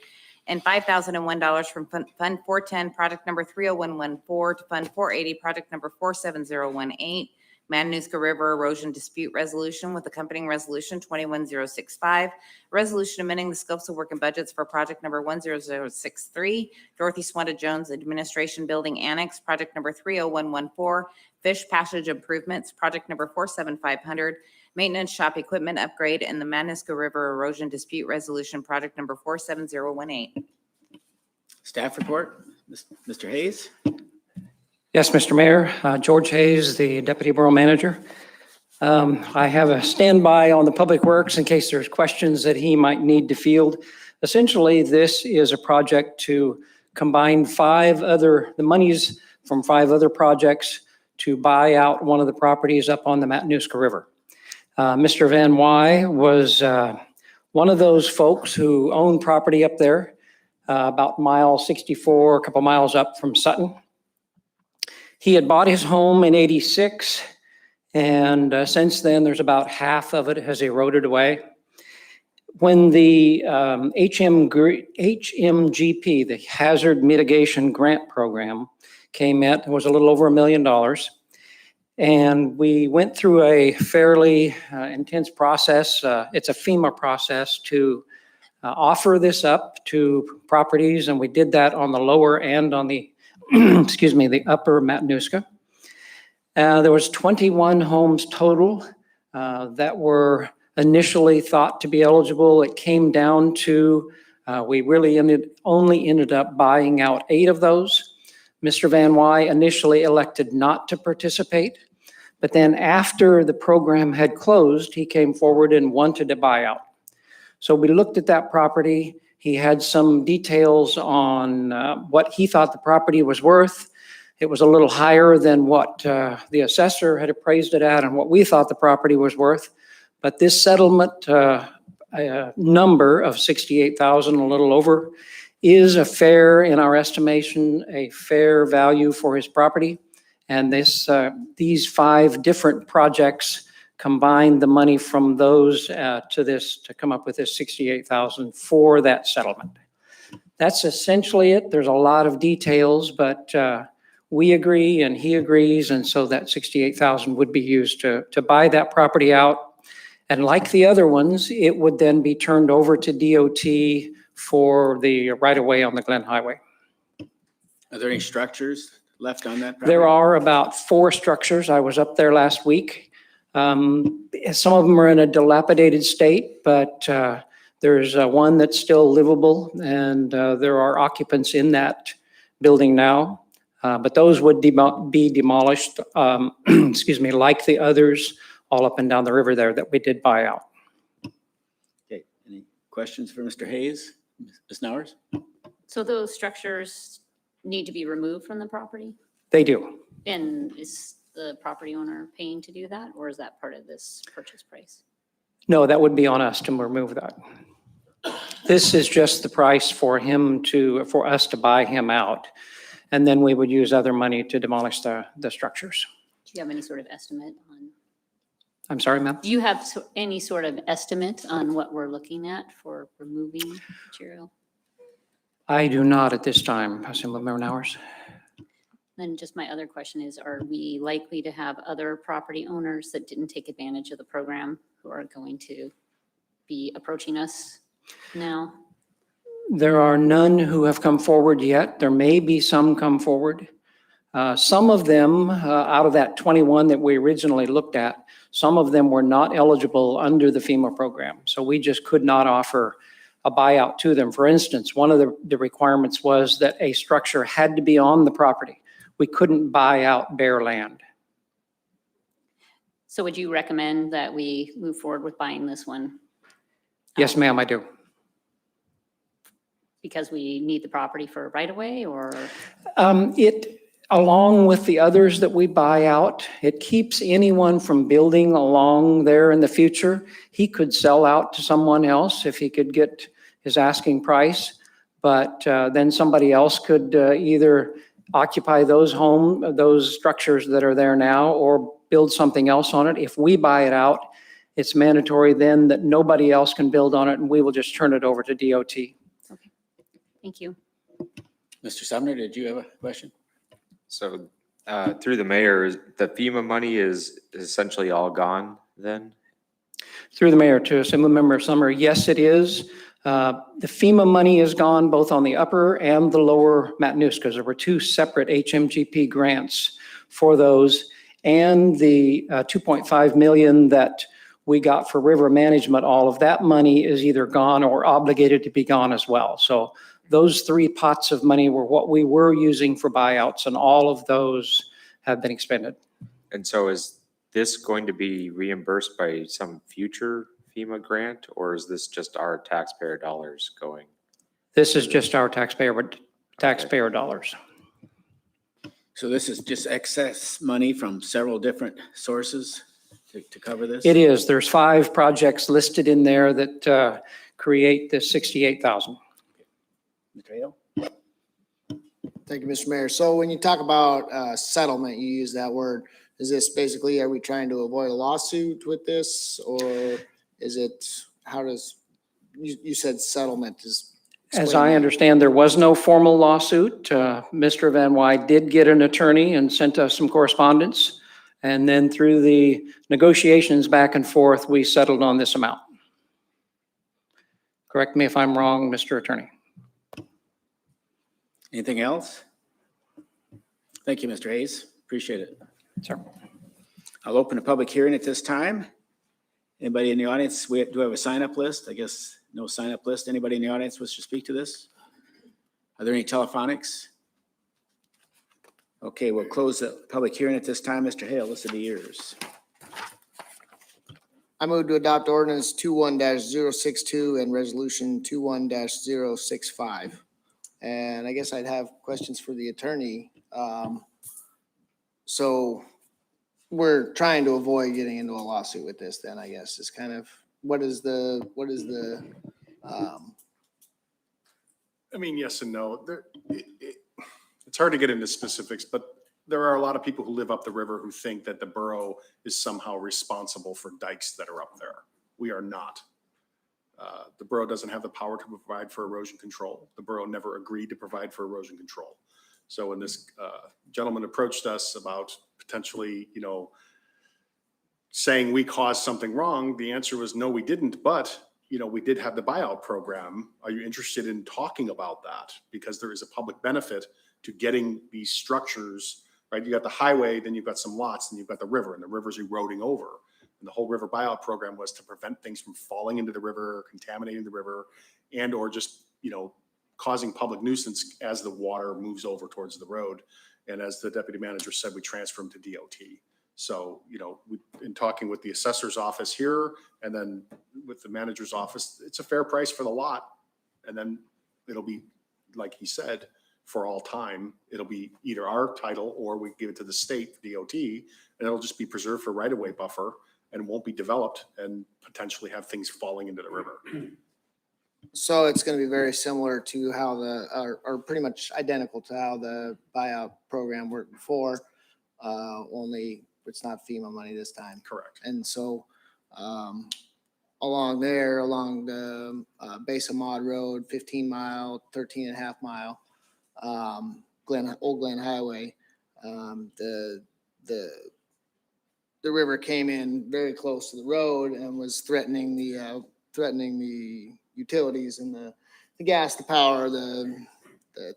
and $5,001 from Fund 410, project number 30114, to Fund 480, project number 47018, Matanuska River Erosion Dispute Resolution with accompanying resolution 21065, resolution amending the scopes of work and budgets for project number 10063, Dorothy Swanda Jones Administration Building Annex, project number 30114, Fish Passage Improvements, project number 47500, Maintenance Shop Equipment Upgrade, and the Matanuska River Erosion Dispute Resolution, project number 47018. Staff report, Mr. Hayes. Yes, Mr. Mayor, George Hayes, the Deputy Borough Manager. I have a standby on the Public Works in case there's questions that he might need to field. Essentially, this is a project to combine the monies from 5 other projects to buy out one of the properties up on the Matanuska River. Mr. Van Wy was one of those folks who own property up there, about mile 64, a couple miles up from Sutton. He had bought his home in '86, and since then, there's about half of it has eroded away. When the HMGP, the Hazard Mitigation Grant Program, came in, it was a little over $1 million. And we went through a fairly intense process. It's a FEMA process to offer this up to properties, and we did that on the lower and on the excuse me, the upper Matanuska. There was 21 homes total that were initially thought to be eligible. It came down to, we really only ended up buying out 8 of those. Mr. Van Wy initially elected not to participate, but then after the program had closed, he came forward and wanted to buy out. So we looked at that property. He had some details on what he thought the property was worth. It was a little higher than what the assessor had appraised it at and what we thought the property was worth. But this settlement number of $68,000, a little over, is a fair, in our estimation, a fair value for his property. And these 5 different projects combined the money from those to come up with this $68,000 for that settlement. That's essentially it. There's a lot of details, but we agree and he agrees, and so that $68,000 would be used to buy that property out. And like the other ones, it would then be turned over to DOT for the right-of-way on the Glen Highway. Are there any structures left on that property? There are about 4 structures. I was up there last week. Some of them are in a dilapidated state, but there's one that's still livable, and there are occupants in that building now. But those would be demolished, excuse me, like the others all up and down the river there that we did buy out. Okay, any questions for Mr. Hayes? Ms. Nowers? So those structures need to be removed from the property? They do. And is the property owner paying to do that, or is that part of this purchase price? No, that would be on us to remove that. This is just the price for us to buy him out. And then we would use other money to demolish the structures. Do you have any sort of estimate on? I'm sorry, ma'am? Do you have any sort of estimate on what we're looking at for removing material? I do not at this time, Assemblyman Nowers. Then just my other question is, are we likely to have other property owners that didn't take advantage of the program who are going to be approaching us now? There are none who have come forward yet. There may be some come forward. Some of them, out of that 21 that we originally looked at, Some of them were not eligible under the FEMA program, so we just could not offer a buyout to them. For instance, one of the requirements was that a structure had to be on the property. We couldn't buy out bare land. So would you recommend that we move forward with buying this one? Yes, ma'am, I do. Because we need the property for right away, or? It, along with the others that we buy out, it keeps anyone from building along there in the future. He could sell out to someone else if he could get his asking price, but then somebody else could either occupy those structures that are there now or build something else on it. If we buy it out, it's mandatory then that nobody else can build on it, and we will just turn it over to DOT. Thank you. Mr. Sumner, did you have a question? So through the mayor, the FEMA money is essentially all gone then? Through the mayor to Assemblymember Summer, yes, it is. The FEMA money is gone both on the upper and the lower Matanuska. There were two separate HMGP grants for those, and the 2.5 million that we got for river management. All of that money is either gone or obligated to be gone as well. So those three pots of money were what we were using for buyouts, and all of those have been expended. And so is this going to be reimbursed by some future FEMA grant, or is this just our taxpayer dollars going? This is just our taxpayer dollars. So this is just excess money from several different sources to cover this? It is. There's 5 projects listed in there that create the 68,000. Mr. Hale? Thank you, Mr. Mayor. So when you talk about settlement, you use that word. Is this basically, are we trying to avoid a lawsuit with this? Or is it, how does, you said settlement is. As I understand, there was no formal lawsuit. Mr. Van Wy did get an attorney and sent us some correspondence. And then through the negotiations back and forth, we settled on this amount. Correct me if I'm wrong, Mr. Attorney. Anything else? Thank you, Mr. Hayes. Appreciate it. Sir. I'll open a public hearing at this time. Anybody in the audience? Do we have a sign-up list? I guess no sign-up list. Anybody in the audience wish to speak to this? Are there any telephonics? Okay, we'll close the public hearing at this time. Mr. Hale, listen to yours. I move to adopt ordinance 21-062 and resolution 21-065. And I guess I'd have questions for the attorney. So we're trying to avoid getting into a lawsuit with this then, I guess, is kind of, what is the, I mean, yes and no. It's hard to get into specifics, but there are a lot of people who live up the river who think that the borough is somehow responsible for dikes that are up there. We are not. The borough doesn't have the power to provide for erosion control. The borough never agreed to provide for erosion control. So when this gentleman approached us about potentially, saying we caused something wrong, the answer was no, we didn't. But, we did have the buyout program. Are you interested in talking about that? Because there is a public benefit to getting these structures, right? You got the highway, then you've got some lots, and you've got the river, and the river's eroding over. And the whole river buyout program was to prevent things from falling into the river, contaminating the river, and or just, causing public nuisance as the water moves over towards the road. And as the deputy manager said, we transfer them to DOT. So, in talking with the assessor's office here and then with the manager's office, it's a fair price for the lot. And then it'll be, like he said, for all time, it'll be either our title or we give it to the state DOT, and it'll just be preserved for right-of-way buffer and won't be developed and potentially have things falling into the river. so it's going to be very similar to how or pretty much identical to how the buyout program worked before, only it's not FEMA money this time. Correct. And so along the base of Maud Road, 15 mile, 13 and a half mile, Old Glen Highway, the river came in very close to the road and was threatening the utilities and the gas, the power, the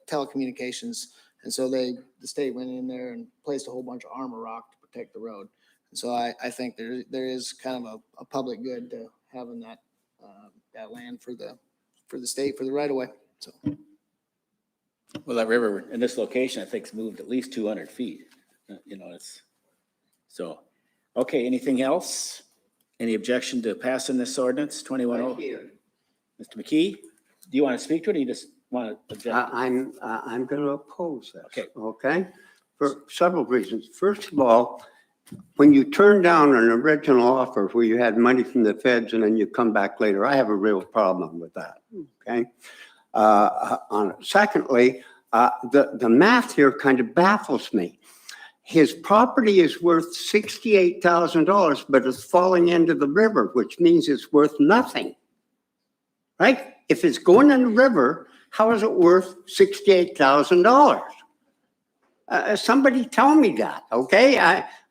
telecommunications. And so the state went in there and placed a whole bunch of armor rock to protect the road. So I think there is kind of a public good to having that, that land for the state, for the right of way, so. Well, that river in this location, I think, has moved at least 200 feet. It's, so, okay, anything else? Any objection to passing this ordinance, 21-0? Mr. McKee, do you want to speak to it, or you just want to object? I'm going to oppose this. Okay. Okay? For several reasons. First of all, when you turn down an original offer where you had money from the feds and then you come back later, I have a real problem with that. Okay? Secondly, the math here kind of baffles me. His property is worth $68,000, but it's falling into the river, which means it's worth nothing. Right? If it's going in the river, how is it worth $68,000? Somebody tell me that, okay?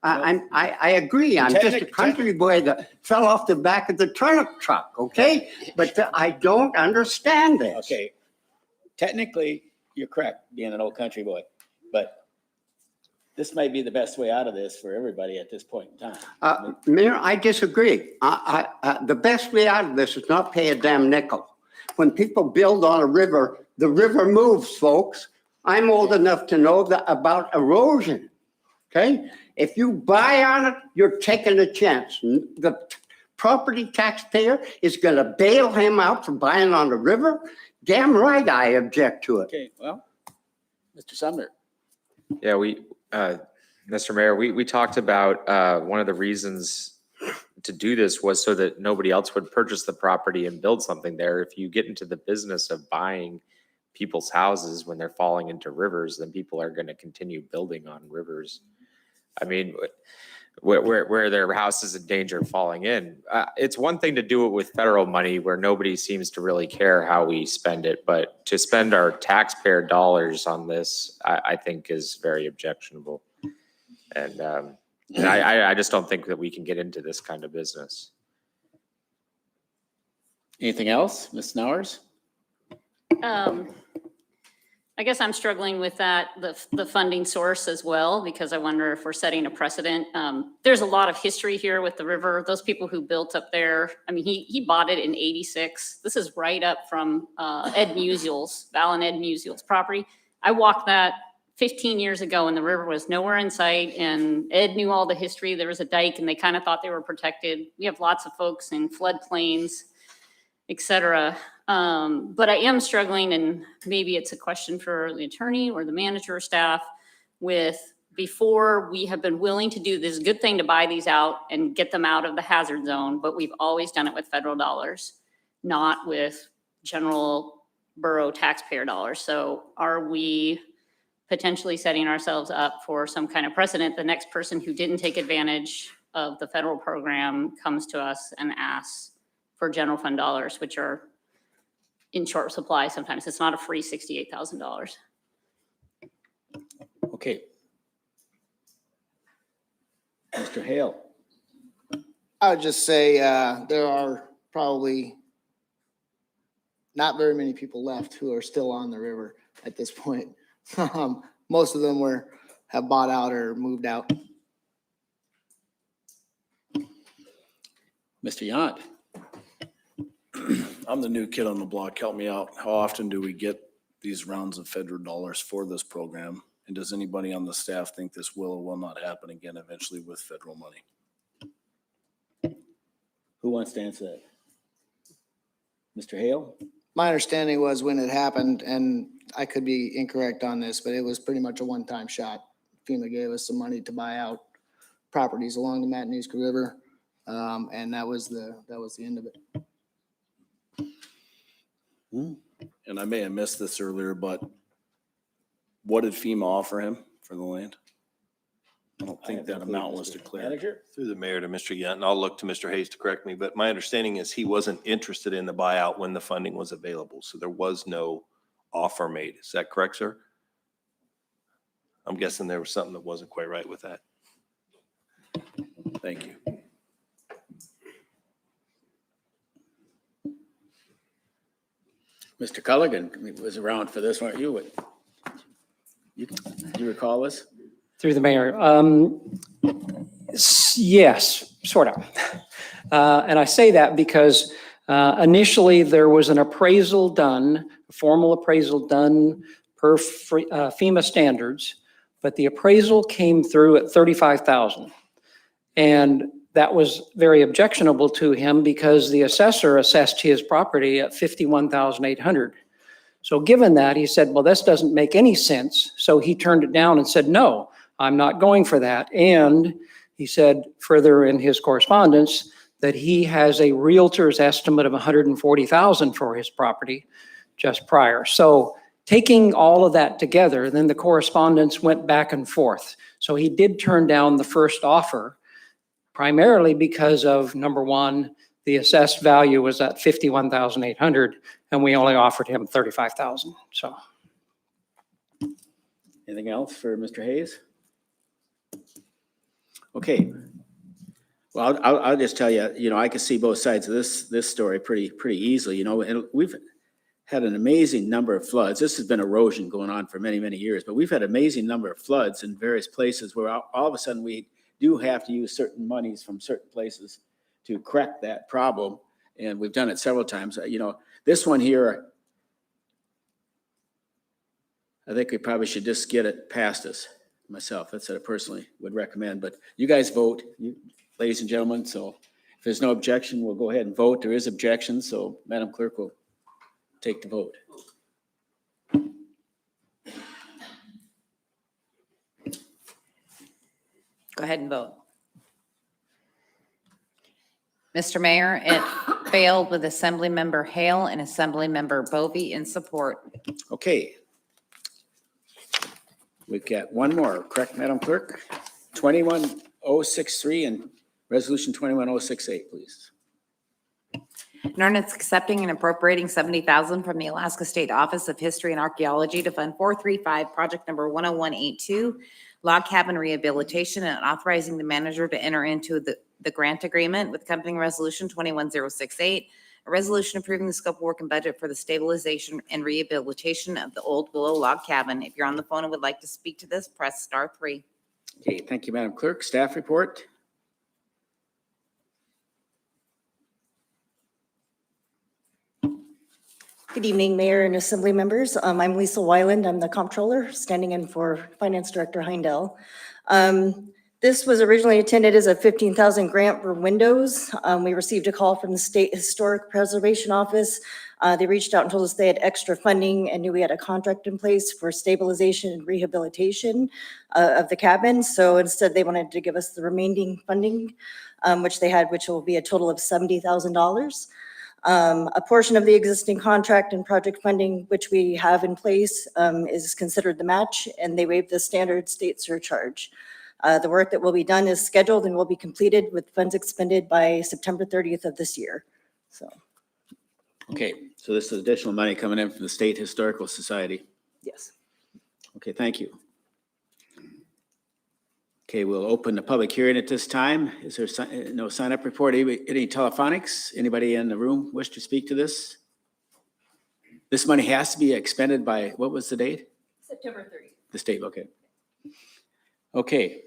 I agree. I'm just a country boy that fell off the back of the turnip truck, okay? But I don't understand this. Okay, technically, you're correct, being an old country boy, but this might be the best way out of this for everybody at this point in time. Mayor, I disagree. The best way out of this is not pay a damn nickel. When people build on a river, the river moves, folks. I'm old enough to know about erosion, okay? If you buy on it, you're taking a chance. The property taxpayer is gonna bail him out for buying on the river. Damn right I object to it. Okay, well, Mr. Sumner. Yeah, Mr. Mayor, we talked about, one of the reasons to do this was so that nobody else would purchase the property and build something there. If you get into the business of buying people's houses when they're falling into rivers, then people are going to continue building on rivers. I mean, where their house is in danger of falling in. It's one thing to do it with federal money where nobody seems to really care how we spend it, but to spend our taxpayer dollars on this, I think is very objectionable. And I just don't think that we can get into this kind of business. Anything else, Ms. Snowers? I guess I'm struggling with that, the funding source as well, because I wonder if we're setting a precedent. There's a lot of history here with the river. Those people who built up there, I mean, he bought it in '86. This is right up from Ed Musial's, Val and Ed Musial's property. I walked that 15 years ago and the river was nowhere in sight, and Ed knew all the history. There was a dike and they kind of thought they were protected. We have lots of folks in floodplains, et cetera. But I am struggling, and maybe it's a question for the attorney or the manager or staff, with before we have been willing to do this good thing to buy these out and get them out of the hazard zone, but we've always done it with federal dollars, not with general borough taxpayer dollars. So are we potentially setting ourselves up for some kind of precedent? The next person who didn't take advantage of the federal program comes to us and asks for general fund dollars, which are in short supply sometimes. It's not a free $68,000. Okay. Mr. Hale. I would just say there are probably not very many people left who are still on the river at this point. Most of them have bought out or moved out. Mr. Yant. I'm the new kid on the block. Help me out. How often do we get these rounds of federal dollars for this program? And does anybody on the staff think this will or will not happen again eventually with federal money? Who wants to answer that? Mr. Hale? My understanding was when it happened, and I could be incorrect on this, but it was pretty much a one-time shot. FEMA gave us some money to buy out properties along the Matanuska River, and that was the end of it. And I may have missed this earlier, but what did FEMA offer him for the land? I don't think that amount was declared. Manager? Through the mayor to Mr. Yunt, and I'll look to Mr. Hayes to correct me, but my understanding is he wasn't interested in the buyout when the funding was available, so there was no offer made. Is that correct, sir? I'm guessing there was something that wasn't quite right with that. Thank you. Mr. Culligan was around for this, weren't you? Do you recall this? Through the mayor. Yes, sort of. And I say that because initially there was an appraisal done, a formal appraisal done per FEMA standards, but the appraisal came through at 35,000. And that was very objectionable to him because the assessor assessed his property at 51,800. So given that, he said, well, this doesn't make any sense. So he turned it down and said, no, I'm not going for that. And he said further in his correspondence that he has a realtor's estimate of 140,000 for his property just prior. So taking all of that together, then the correspondence went back and forth. So he did turn down the first offer, primarily because of, number one, the assessed value was at 51,800 and we only offered him 35,000. So. Anything else for Mr. Hayes? Okay. Well, I'll just tell you, you know, I can see both sides of this story pretty easily, you know, and we've had an amazing number of floods. This has been erosion going on for many, many years, but we've had an amazing number of floods in various places where all of a sudden we do have to use certain monies from certain places to correct that problem. And we've done it several times. You know, this one here, I think we probably should just get it past us myself. That's what I personally would recommend, but you guys vote, ladies and gentlemen. So if there's no objection, we'll go ahead and vote. There is objection, so Madam Clerk will take the vote. Go ahead and vote. Mr. Mayor, it failed with Assemblymember Hale and Assemblymember Bovee in support. Okay. We've got one more, correct, Madam Clerk? 21063 and Resolution 21068, please. An ordinance accepting and appropriating $70,000 from the Alaska State Office of History and Archaeology to fund 435 project number 10182, log cabin rehabilitation, and authorizing the manager to enter into the grant agreement with accompanying resolution 21068, a resolution approving the scope of work and budget for the stabilization and rehabilitation of the old willow log cabin. If you're on the phone and would like to speak to this, press *3. Okay, thank you, Madam Clerk. Staff report. Good evening, Mayor and Assembly members. I'm Lisa Weiland. I'm the Comptroller, standing in for Finance Director Heindel. This was originally intended as a $15,000 grant for windows. We received a call from the State Historic Preservation Office. They reached out and told us they had extra funding and knew we had a contract in place for stabilization and rehabilitation of the cabin. So instead, they wanted to give us the remaining funding, which they had, which will be a total of $70,000. A portion of the existing contract and project funding, which we have in place, is considered the match, and they waived the standard state surcharge. The work that will be done is scheduled and will be completed with funds expended by September 30th of this year. So, Okay, so this is additional money coming in from the State Historical Society. yes. Okay, thank you. Okay, we'll open the public hearing at this time. Is there no sign-up report? Any telephonics? Anybody in the room wish to speak to this? This money has to be expended by, what was the date? September 30th. The state, okay. Okay.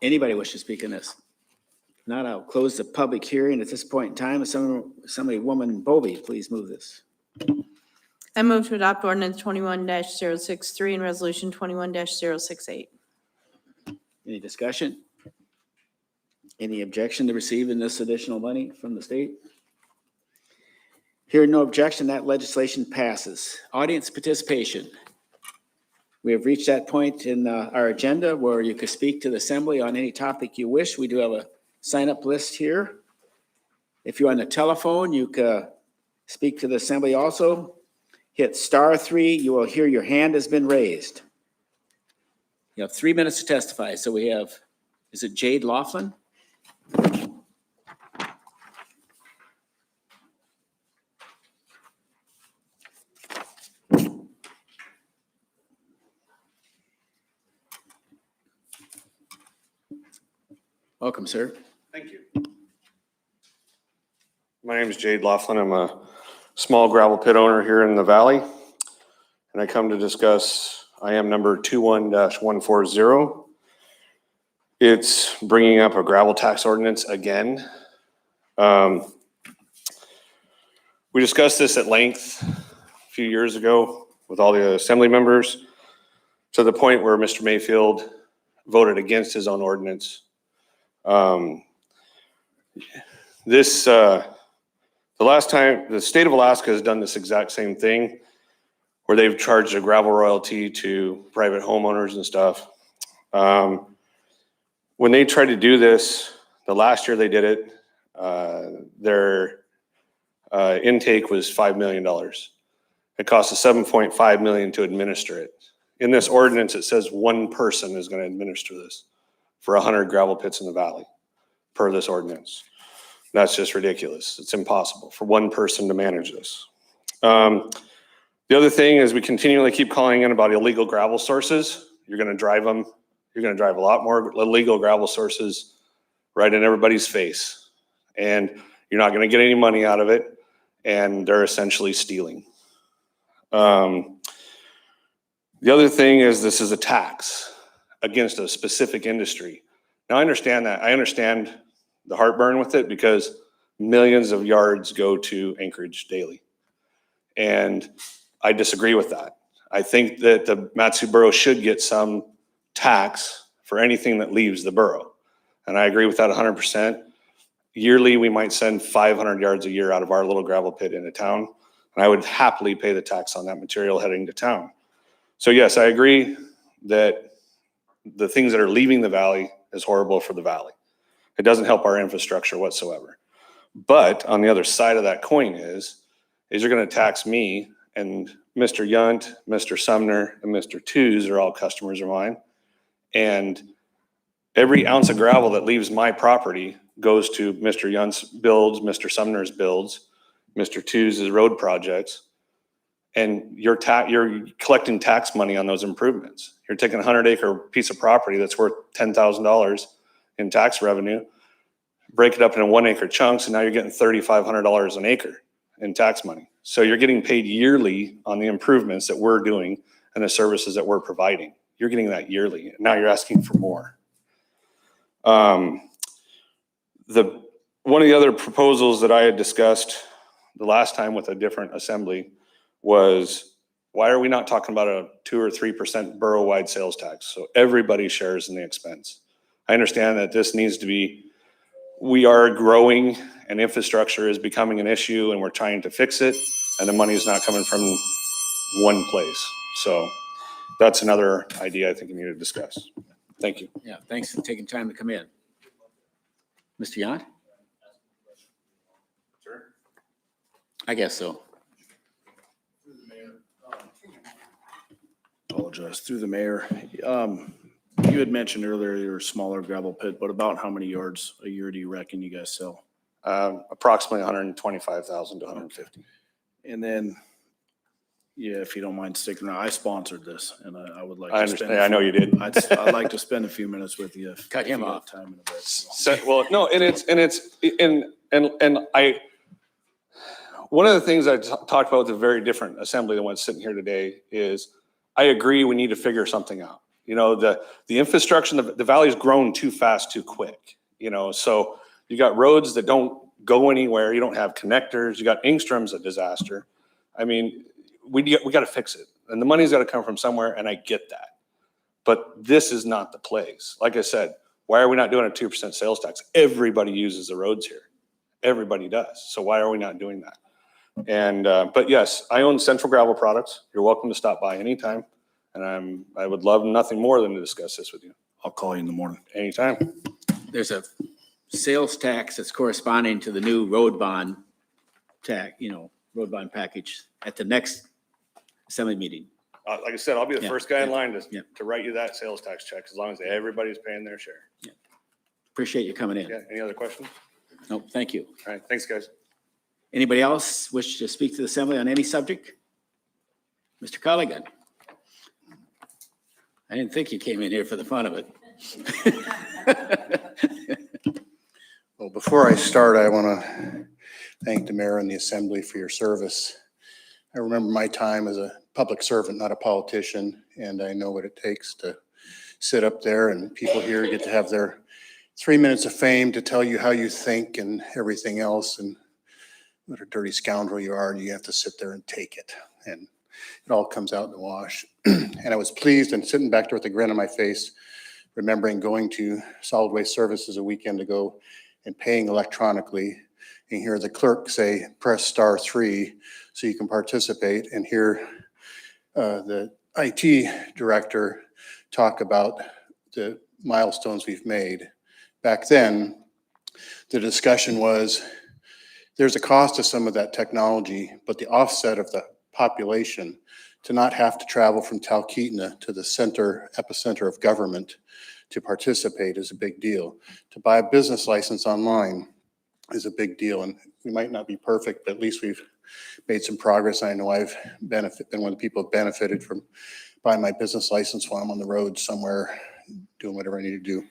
Anybody wish to speak on this? If not, I'll close the public hearing at this point in time. Woman Bovee, please move this. I move to adopt ordinance 21-063 and resolution 21-068. Any discussion? Any objection to receiving this additional money from the state? Hearing no objection, that legislation passes. Audience participation. We have reached that point in our agenda where you can speak to the assembly on any topic you wish. We do have a sign-up list here. If you're on the telephone, you can speak to the assembly also. Hit *3, you will hear your hand has been raised. You have 3 minutes to testify. So we have, is it Jade Laughlin? Welcome, sir. Thank you. My name is Jade Laughlin. I'm a small gravel pit owner here in the valley, and I come to discuss IM number 21-140. It's bringing up a gravel tax ordinance again. We discussed this at length a few years ago with all the assembly members, to the point where Mr. Mayfield voted against his own ordinance. The last time, the state of Alaska has done this exact same thing, where they've charged a gravel royalty to private homeowners and stuff. When they tried to do this, the last year they did it, their intake was $5 million. It cost us $7.5 million to administer it. In this ordinance, it says one person is going to administer this for 100 gravel pits in the valley per this ordinance. That's just ridiculous. It's impossible for one person to manage this. The other thing is we continually keep calling in about illegal gravel sources. You're going to drive them. You're going to drive a lot more illegal gravel sources right in everybody's face. And you're not going to get any money out of it. And they're essentially stealing. The other thing is this is a tax against a specific industry. Now I understand that. I understand the heartburn with it because millions of yards go to Anchorage daily. And I disagree with that. I think that the Mat-Su borough should get some tax for anything that leaves the borough. And I agree with that 100%. Yearly, we might send 500 yards a year out of our little gravel pit into town. And I would happily pay the tax on that material heading to town. So yes, I agree that the things that are leaving the valley is horrible for the valley. It doesn't help our infrastructure whatsoever. But on the other side of that coin is you're going to tax me, and Mr. Yunt, Mr. Sumner, and Mr. Twos are all customers of mine. And every ounce of gravel that leaves my property goes to Mr. Yunt's builds, Mr. Sumner's builds, Mr. Twos' road projects. And you're collecting tax money on those improvements. You're taking a 100-acre piece of property that's worth $10,000 in tax revenue, break it up into 1-acre chunks, and now you're getting $3,500 an acre in tax money. So you're getting paid yearly on the improvements that we're doing and the services that we're providing. You're getting that yearly. Now you're asking for more. One of the other proposals that I had discussed the last time with a different assembly was, why are we not talking about a 2 or 3% borough-wide sales tax? So everybody shares in the expense. I understand that this needs to be, we are growing and infrastructure is becoming an issue and we're trying to fix it, and the money is not coming from one place. So that's another idea I think we need to discuss. Thank you. Yeah, thanks for taking time to come in. Mr. Yant? Sure. I guess so. Apologize. Through the mayor. You had mentioned earlier your smaller gravel pit, but about how many yards a year do you reckon you guys sell? Approximately 125,000 to 150. And then, yeah, if you don't mind sticking around, I sponsored this and I would like I to understand. spend. I know you did. I'd like to spend a few minutes with you. Cut him if you off. got time in a bit. So. Well, no, one of the things I talked about with a very different assembly than what's sitting here today is I agree we need to figure something out. You know, the infrastructure, the valley's grown too fast, too quick, you know, so you got roads that don't go anywhere. You don't have connectors. You got Engstrom's a disaster. I mean, we got to fix it, and the money's got to come from somewhere, and I get that. But this is not the place. Like I said, why are we not doing a 2% sales tax? Everybody uses the roads here. Everybody does. So why are we not doing that? And, but yes, I own Central Gravel Products. You're welcome to stop by anytime. And I would love nothing more than to discuss this with you. I'll call you in the morning. Anytime. There's a sales tax that's corresponding to the new road bond tax, road bond package at the next assembly meeting. Like I said, I'll be the first guy in line to write you that sales tax check as long as everybody's paying their share. Yeah. Appreciate you coming in. Yeah. Any other questions? No, thank you. All right. Thanks, guys. Anybody else wish to speak to the assembly on any subject? Mr. Colligan? I didn't think you came in here for the fun of it. Well, before I start, I want to thank the mayor and the assembly for your service. I remember my time as a public servant, not a politician, and I know what it takes to sit up there and people here get to have their 3 minutes of fame to tell you how you think and everything else and what a dirty scoundrel you are, and you have to sit there and take it. And it all comes out in the wash. And I was pleased and sitting back there with a grin on my face, remembering going to Solid Waste Services a weekend ago and paying electronically, and hear the clerk say, press *3 so you can participate, and hear the IT director talk about the milestones we've made. Back then, the discussion was there's a cost to some of that technology, but the offset of the population to not have to travel from Talkeetna to the epicenter of government to participate is a big deal. To buy a business license online is a big deal, and we might not be perfect, but at least we've made some progress. I know I've been one of the people who have benefited from buying my business license while I'm on the road somewhere doing whatever I need to do.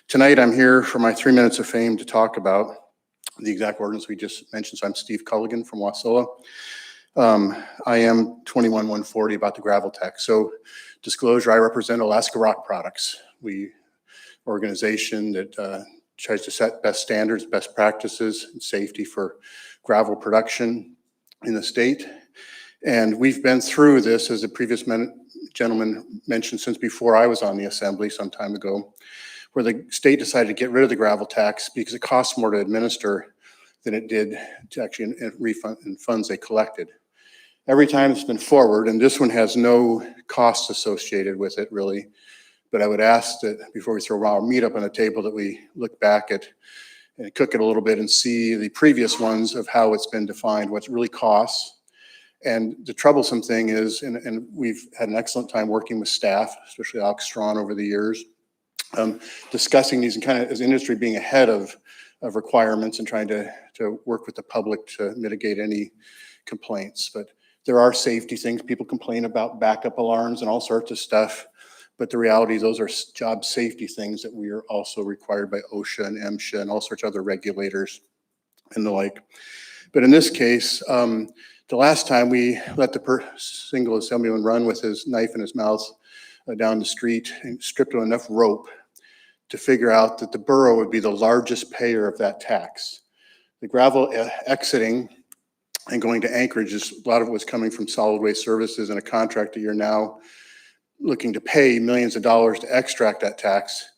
Tonight I'm here for my 3 minutes of fame to talk about the exact ordinance we just mentioned. So I'm Steve Culligan from Wasilla. I am 21-140 about the gravel tax. So disclosure, I represent Alaska Rock Products. We organization that tries to set best standards, best practices, and safety for gravel production in the state. And we've been through this, as the previous gentleman mentioned, since before I was on the assembly some time ago, where the state decided to get rid of the gravel tax because it costs more to administer than it did to actually refund in funds they collected. Every time it's been forward, and this one has no costs associated with it really, but I would ask that before we throw our meat up on the table that we look back at and cook it a little bit and see the previous ones of how it's been defined, what it really costs. And the troublesome thing is, and we've had an excellent time working with staff, especially Alex Strawn over the years, discussing these and kind of as industry being ahead of requirements and trying to work with the public to mitigate any complaints. But there are safety things. People complain about backup alarms and all sorts of stuff. But the reality, those are job safety things that we are also required by OSHA and MSHA and all sorts of other regulators and the like. But in this case, the last time we let the single assemblyman run with his knife in his mouth down the street and stripped on enough rope to figure out that the borough would be the largest payer of that tax. The gravel exiting and going to Anchorage, a lot of it was coming from Solid Waste Services and a contract that you're now looking to pay millions of dollars to extract that tax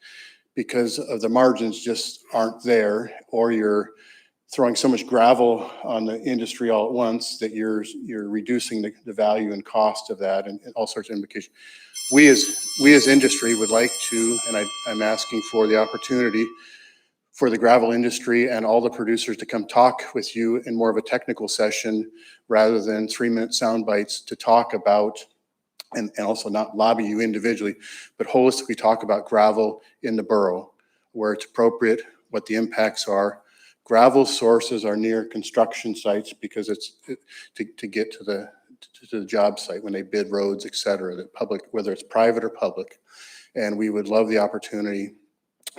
because of the margins just aren't there, or you're throwing so much gravel on the industry all at once that you're reducing the value and cost of that and all sorts of implications. We as industry would like to, and I'm asking for the opportunity for the gravel industry and all the producers to come talk with you in more of a technical session rather than 3-minute sound bites to talk about and also not lobby you individually, but holistically talk about gravel in the borough, where it's appropriate, what the impacts are. Gravel sources are near construction sites because it's to get to the job site when they bid roads, et cetera, that public, whether it's private or public. And we would love the opportunity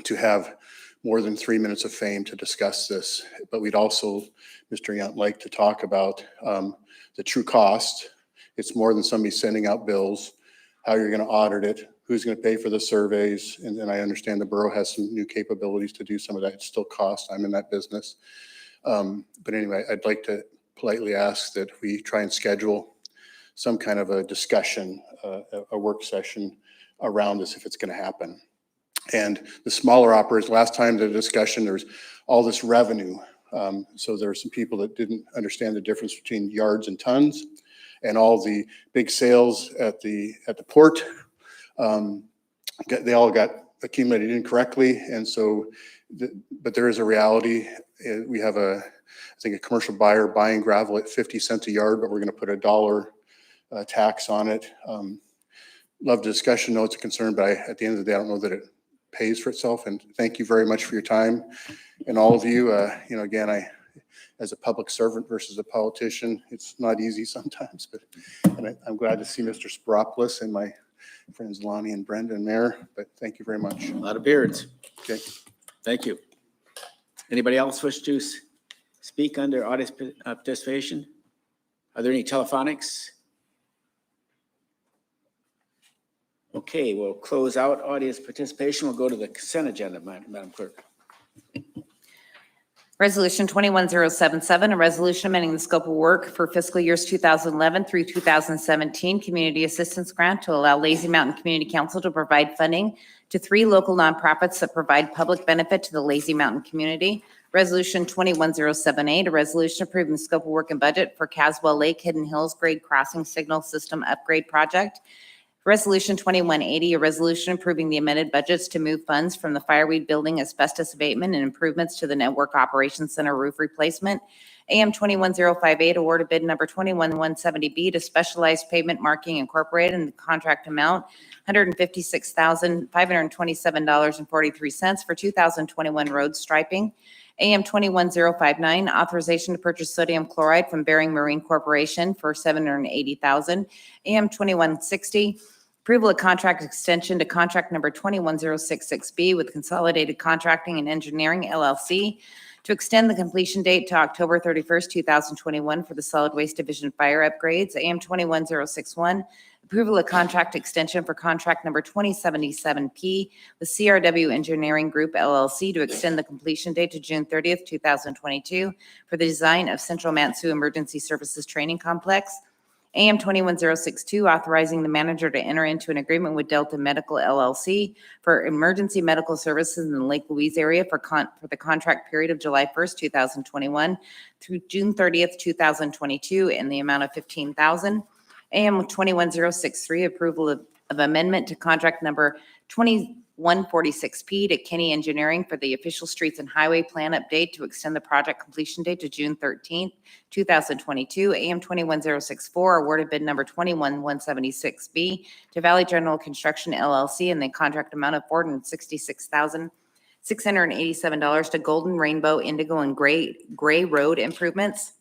to have more than 3 minutes of fame to discuss this. But we'd also, Mr. Yount, like to talk about the true cost. It's more than somebody sending out bills, how you're going to audit it, who's going to pay for the surveys. And then I understand the borough has some new capabilities to do some of that. It still costs. I'm in that business. But anyway, I'd like to politely ask that we try and schedule some kind of a discussion, a work session around this if it's going to happen. And the smaller operators, last time the discussion, there's all this revenue. So there are some people that didn't understand the difference between yards and tons, and all the big sales at the port. They all got accumulated incorrectly. And so, but there is a reality. We have I think a commercial buyer buying gravel at 50 cents a yard, but we're going to put $1 tax on it. Love the discussion. No, it's a concern, but at the end of the day, I don't know that it pays for itself. And thank you very much for your time. And all of you, again, as a public servant versus a politician, it's not easy sometimes, but I'm glad to see Mr. Spiropoulos and my friends Lonnie and Brenda and Mayor, but thank you very much. A lot of beards. Okay. Thank you. Anybody else wish to speak under audience participation? Are there any telephonics? Okay, we'll close out audience participation. We'll go to the consent agenda, Madam Clerk. Resolution 21077, a resolution amending the scope of work for fiscal years 2011 through 2017 Community Assistance Grant to allow Lazy Mountain Community Council to provide funding to 3 local nonprofits that provide public benefit to the Lazy Mountain community. Resolution 21078, a resolution approving the scope of work and budget for Caswell Lake Hidden Hills Grade Crossing Signal System Upgrade Project. Resolution 2180, a resolution approving the amended budgets to move funds from the Fireweed Building asbestos abatement and improvements to the Network Operations Center roof replacement. AM 21058, award of bid number 21170B to Specialized Pavement Marking Incorporated in the contract amount $156,527.43 for 2021 road striping. AM 21059, authorization to purchase sodium chloride from Bering Marine Corporation for $780,000. AM 2160, approval of contract extension to contract number 21066B with Consolidated Contracting and Engineering LLC to extend the completion date to October 31st, 2021 for the Solid Waste Division fire upgrades. AM 21061, approval of contract extension for contract number 2077P with CRW Engineering Group LLC to extend the completion date to June 30th, 2022 for the design of Central Mat-Su Emergency Services Training Complex. AM 21062, authorizing the manager to enter into an agreement with Delta Medical LLC for emergency medical services in the Lake Louise area for the contract period of July 1st, 2021 through June 30th, 2022 in the amount of $15,000. AM 21063, approval of amendment to contract number 2146P to Kenny Engineering for the official streets and highway plan update to extend the project completion date to June 13th, 2022. AM 21064, awarded bid number 21176B to Valley General Construction LLC in the contract amount of $466,687 to Golden Rainbow Indigo and Gray Road Improvements.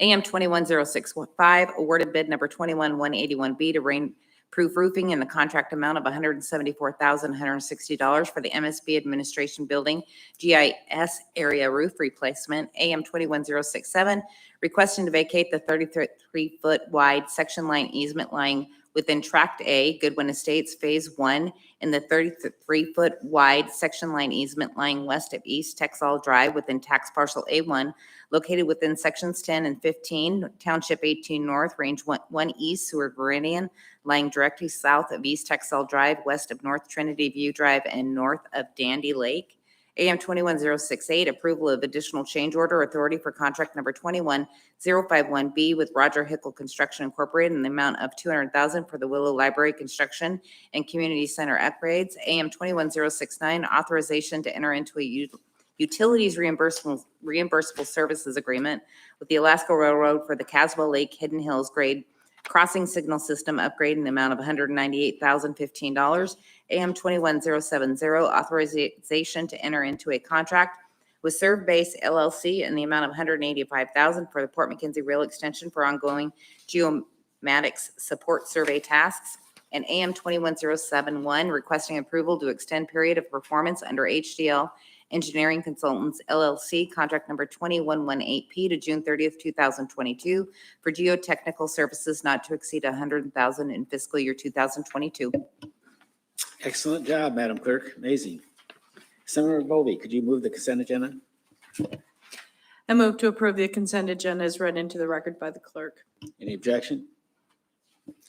AM 21065, awarded bid number 21181B to Rainproof Roofing in the contract amount of $174,160 for the MSB Administration Building GIS area roof replacement. AM 21067, requesting to vacate the 33-foot wide section line easement lying within Tract A, Goodwin Estates Phase 1, and the 33-foot wide section line easement lying west of East Texel Drive within tax parcel A1, located within sections 10 and 15, Township 18 North, Range 1 East, Sewer Meridian, lying directly south of East Texel Drive, west of North Trinity View Drive, and north of Dandy Lake. AM 21068, approval of additional change order authority for contract number 21051B with Roger Hickle Construction Incorporated in the amount of $200,000 for the Willow Library construction and community center upgrades. AM 21069, authorization to enter into a utilities reimbursable services agreement with the Alaska Railroad for the Caswell Lake Hidden Hills Grade Crossing Signal System upgrade in the amount of $198,015. AM 21070, authorization to enter into a contract with Serve Base LLC in the amount of $185,000 for the Port McKenzie Rail Extension for ongoing geomatics support survey tasks. And AM 21071, requesting approval to extend period of performance under HDL Engineering Consultants LLC, contract number 2118P to June 30th, 2022 for geotechnical services not to exceed $100,000 in fiscal year 2022. Excellent job, Madam Clerk. Amazing. Senator Bovee, could you move the consent agenda? I move to approve the consent agenda as read into the record by the clerk. Any objection?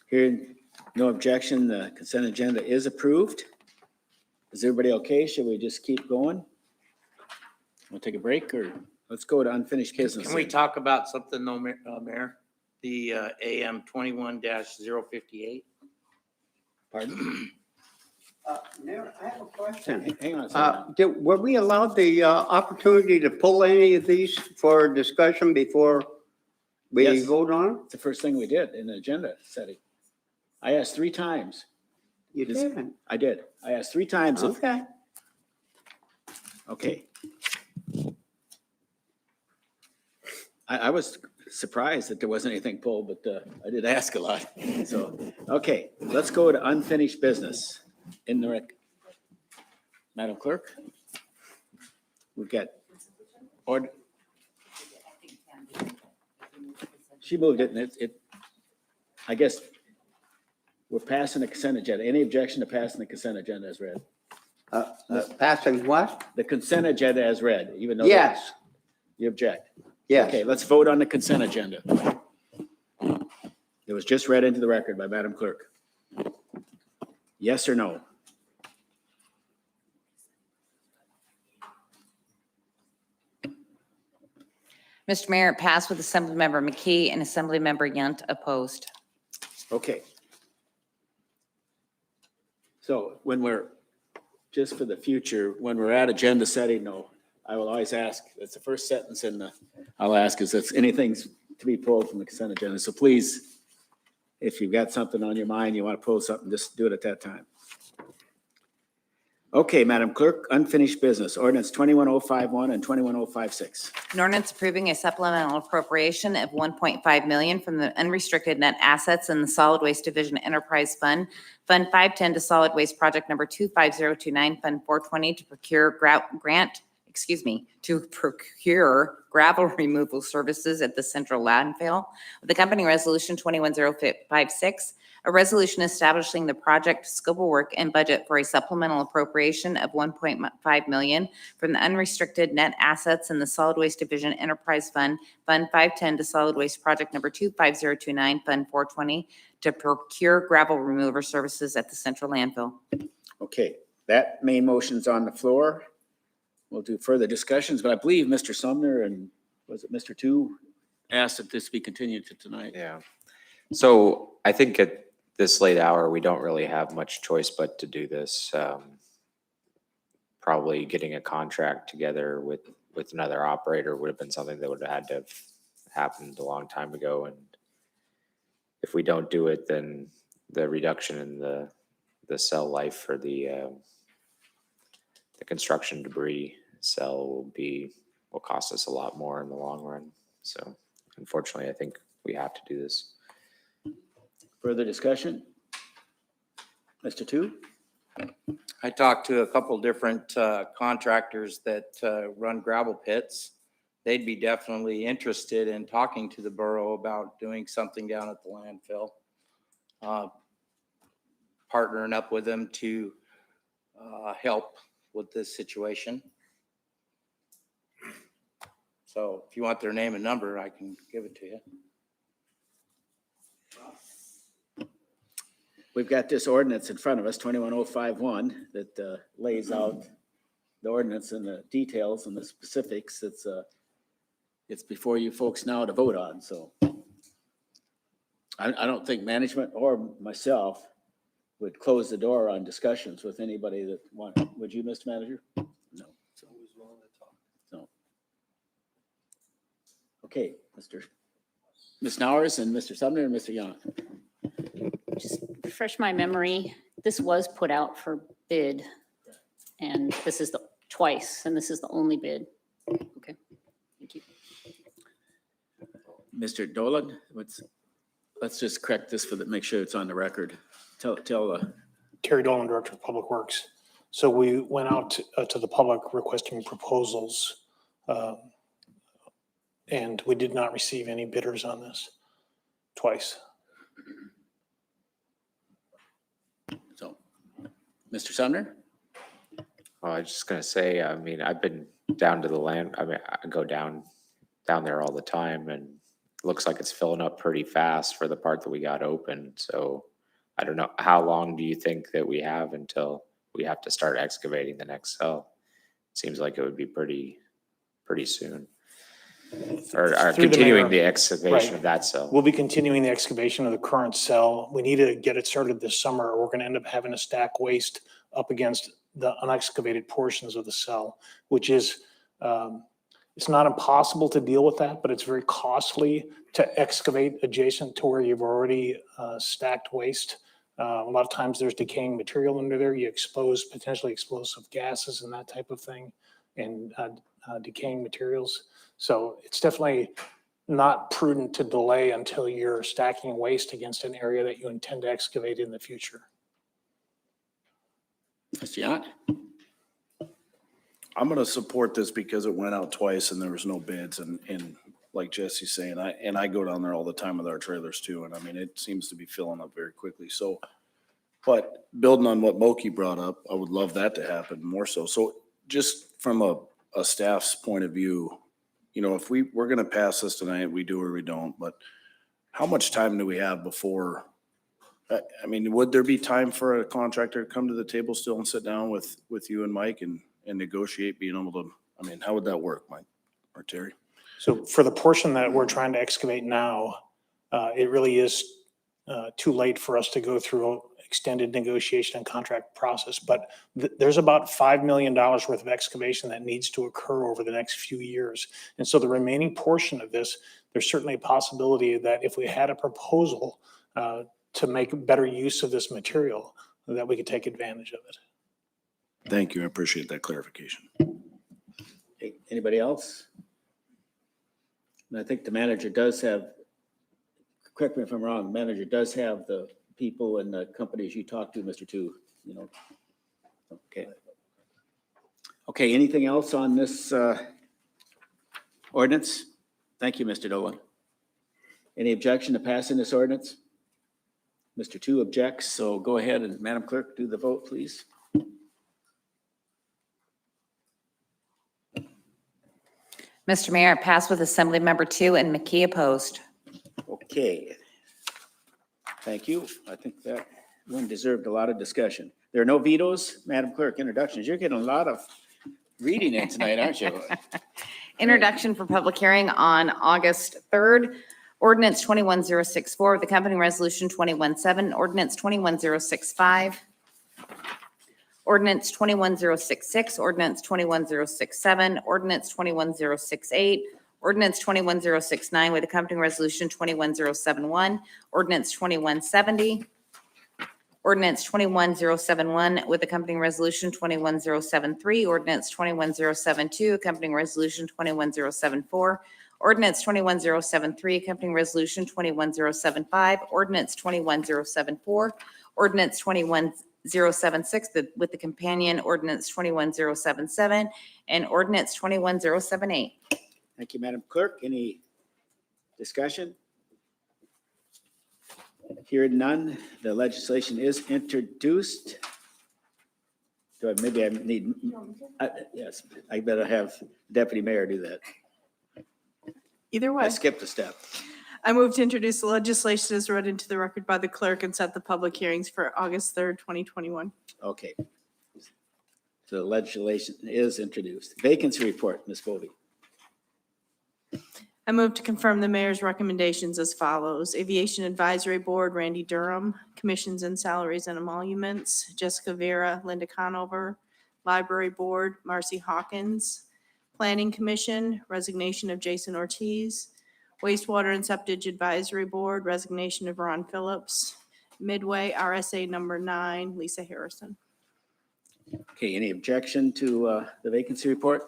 Hearing no objection, the consent agenda is approved. Is everybody okay? Should we just keep going? We'll take a break, or let's go to unfinished business. Can we talk about something though, Mayor? The AM 21-058? Pardon? Mayor, I have a question. Hang on a second. Were we allowed the opportunity to pull any of these for discussion before we Yes. vote on it? It's the first thing we did in the agenda setting. I asked 3 times. You didn't. I did. I asked 3 times. Okay. Okay. I was surprised that there wasn't anything pulled, but I did ask a lot. So, okay, let's go to unfinished business in the rec. Madam Clerk? We've got order. She moved it and it, I guess, We're passing the consent agenda. Any objection to passing the consent agenda as read? Passing what? The consent agenda as read, even though. Yes, You object? yes. Okay, let's vote on the consent agenda. It was just read into the record by Madam Clerk. Yes or no? Mr. Mayor, it passed with Assemblymember McKee and Assemblymember Yunt opposed. Okay. So when we're, just for the future, when we're at agenda setting, no, I will always ask, that's the first sentence in the, I'll ask is if anything's to be pulled from the consent agenda. So please, if you've got something on your mind, you want to pull something, just do it at that time. Okay, Madam Clerk, unfinished business, ordinance 21051 and 21056. An ordinance approving a supplemental appropriation of $1.5 million from the unrestricted net assets in the Solid Waste Division Enterprise Fund, Fund 510 to Solid Waste Project Number 25029, Fund 420 to procure to procure gravel removal services at the central landfill. With the company resolution 21056, a resolution establishing the project scope of work and budget for a supplemental appropriation of $1.5 million from the unrestricted net assets in the Solid Waste Division Enterprise Fund, Fund 510 to Solid Waste Project Number 25029, Fund 420 to procure gravel remover services at the central landfill. Okay, that main motion's on the floor. We'll do further discussions, but I believe Mr. Sumner and was it Mr. Two asked that this be continued to tonight. Yeah. So I think at this late hour, we don't really have much choice but to do this. Probably getting a contract together with another operator would have been something that would have had to have happened a long time ago. And if we don't do it, then the reduction in the cell life for the construction debris cell will cost us a lot more in the long run. So unfortunately, I think we have to do this. Further discussion? Mr. Two? I talked to a couple different contractors that run gravel pits. They'd be definitely interested in talking to the borough about doing something down at the landfill. Partnering up with them to help with this situation. So if you want their name and number, I can give it to you. We've got this ordinance in front of us, 21051, that lays out the ordinance and the details and the specifics. It's before you folks now to vote on, so. I don't think management or myself would close the door on discussions with anybody that wanted. Would you, Mr. Manager? No. So. Okay, Ms. Nowers and Mr. Sumner and Mr. Young. Just refresh my memory, this was put out for bid, and this is twice, and this is the only bid. Okay, thank you. Mr. Dolan, let's just correct this make sure it's on the record. Tell Terry Dolan, Director of Public Works. So we went out to the public requesting proposals, and we did not receive any bidders on this twice. So, Mr. Sumner? Well, I was just gonna say, I mean, I've been down to the land, I mean, I go down there all the time, and it looks like it's filling up pretty fast for the part that we got open. So I don't know, how long do you think that we have until we have to start excavating the next cell? Seems like it would be pretty soon. Or continuing the excavation of that cell. We'll be continuing the excavation of the current cell. We need to get it started this summer, or we're going to end up having to stack waste up against the unexcavated portions of the cell, which is, it's not impossible to deal with that, but it's very costly to excavate adjacent to where you've already stacked waste. A lot of times there's decaying material under there. You expose potentially explosive gases and that type of thing, and decaying materials. So it's definitely not prudent to delay until you're stacking waste against an area that you intend to excavate in the future. Mr. Yacht? I'm going to support this because it went out twice and there was no bids. And like Jesse's saying, I go down there all the time with our trailers too. And I mean, it seems to be filling up very quickly. So But building on what Moki brought up, I would love that to happen more so. So just from a staff's point of view, you know, if we're gonna pass this tonight, we do or we don't, but how much time do we have before? I mean, would there be time for a contractor to come to the table still and sit down with you and Mike and negotiate being able to, I mean, how would that work, Mike or Terry? So for the portion that we're trying to excavate now, it really is too late for us to go through extended negotiation and contract process. But there's about $5 million worth of excavation that needs to occur over the next few years. And so the remaining portion of this, there's certainly a possibility that if we had a proposal to make better use of this material, that we could take advantage of it. Thank you. I appreciate that clarification. Okay, anybody else? And I think the manager does have, correct me if I'm wrong, the manager does have the people and the companies you talked to, Mr. Tu, you know. Okay. Okay, anything else on this ordinance? Thank you, Mr. Dolan. Any objection to passing this ordinance? Mr. Tu objects, so go ahead and Madam Clerk, do the vote, please. Mr. Mayor, it passed with Assembly Member 2 and McKee opposed. Okay. Thank you. I think that one deserved a lot of discussion. There are no vetoes. Madam Clerk, introductions. You're getting a lot of reading in tonight, aren't you? Introduction for public hearing on August 3rd. Ordinance 21064, the accompanying resolution 217, ordinance 21065, ordinance 21066, ordinance 21067, ordinance 21068, ordinance 21069 with accompanying resolution 21071, ordinance 2170, ordinance 21071 with accompanying resolution 21073, ordinance 21072 accompanying resolution 21074, ordinance 21073 accompanying resolution 21075, ordinance 21074, ordinance 21076 with the companion ordinance 21077, and ordinance 21078. Thank you, Madam Clerk. Any discussion? Hearing none, the legislation is introduced. Maybe I need, yes, I better have Deputy Mayor do that. Either way. I skipped a step. I move to introduce the legislation as read into the record by the clerk and set the public hearings for August 3rd, 2021. Okay. So the legislation is introduced. Vacancy report, Ms. Bovee. I move to confirm the mayor's recommendations as follows. Aviation Advisory Board, Randy Durham. Commissions and Salaries and Emoluments, Jessica Vera, Linda Conover. Library Board, Marcy Hawkins. Planning Commission, resignation of Jason Ortiz. Wastewater and Septic Advisory Board, resignation of Ron Phillips. Midway RSA number 9, Lisa Harrison. Okay, any objection to the vacancy report?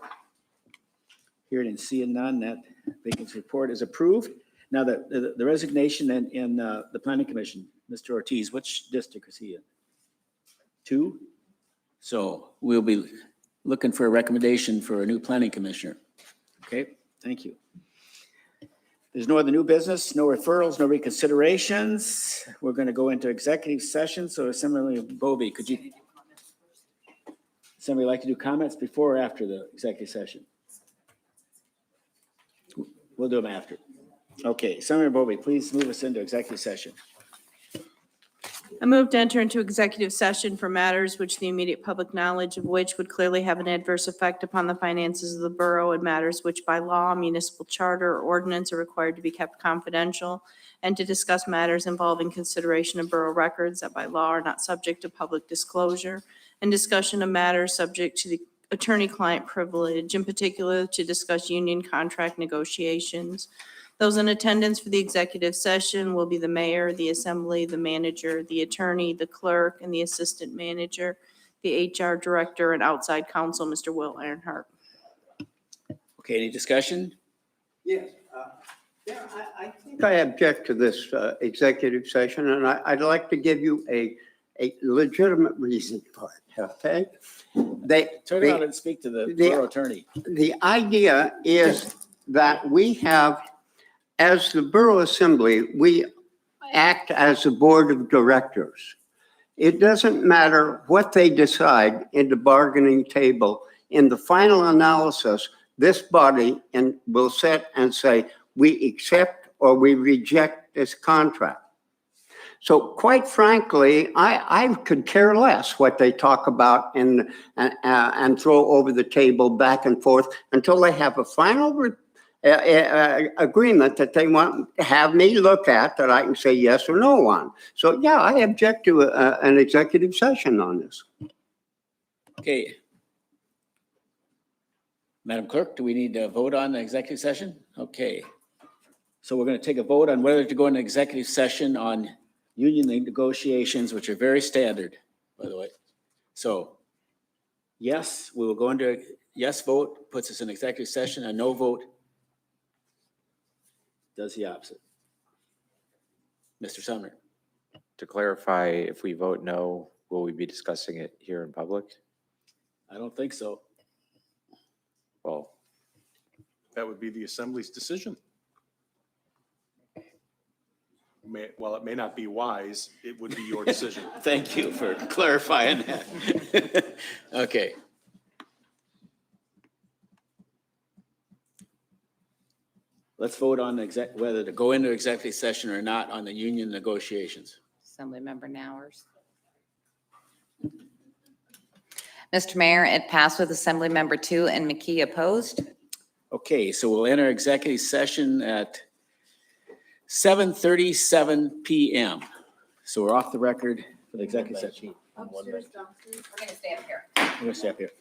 Hearing and seeing none, that vacancy report is approved. Now, the resignation in the Planning Commission, Mr. Ortiz, which district is he in? 2? So we'll be looking for a recommendation for a new planning commissioner. Okay, thank you. There's no other new business, no referrals, no reconsiderations. We're going to go into executive session. So Assembly Bovee, could you, somebody like to do comments before or after the executive session? We'll do them after. Okay, Assembly Bovee, please move us into executive session. I move to enter into executive session for matters which the immediate public knowledge of which would clearly have an adverse effect upon the finances of the borough, and matters which by law, municipal charter, or ordinance are required to be kept confidential, and to discuss matters involving consideration of borough records that by law are not subject to public disclosure, and discussion of matters subject to the attorney-client privilege, in particular to discuss union contract negotiations. Those in attendance for the executive session will be the mayor, the assembly, the manager, the attorney, the clerk, and the assistant manager, the HR director, and outside counsel, Mr. Will Earnhardt. Okay, any discussion? Yes. I think I object to this executive session, and I'd like to give you a legitimate reason for it, okay? Turn around and speak to the borough attorney. The idea is that we have, as the Borough Assembly, we act as a board of directors. It doesn't matter what they decide in the bargaining table. In the final analysis, this body will sit and say, we accept or we reject this contract. So quite frankly, I could care less what they talk about and throw over the table back and forth until they have a final agreement that they want to have me look at that I can say yes or no on. So yeah, I object to an executive session on this. Okay. Madam Clerk, do we need to vote on the executive session? Okay. So we're going to take a vote on whether to go into executive session on union negotiations, which are very standard, by the way. So yes, we will go into, yes vote puts us in executive session. A no vote does the opposite. Mr. Sumner. To clarify, if we vote no, will we be discussing it here in public? I don't think so. Well, That would be the assembly's decision. While it may not be wise, it would be your decision. Thank you for clarifying that. Okay. Let's vote on whether to go into executive session or not on the union negotiations. Assemblymember Nowers. Mr. Mayor, it passed with Assemblymember 2 and McKee opposed. Okay, so we'll enter executive session at 7:37 PM. So we're off the record for the executive session. We're going to stay up here. We're gonna stay up here.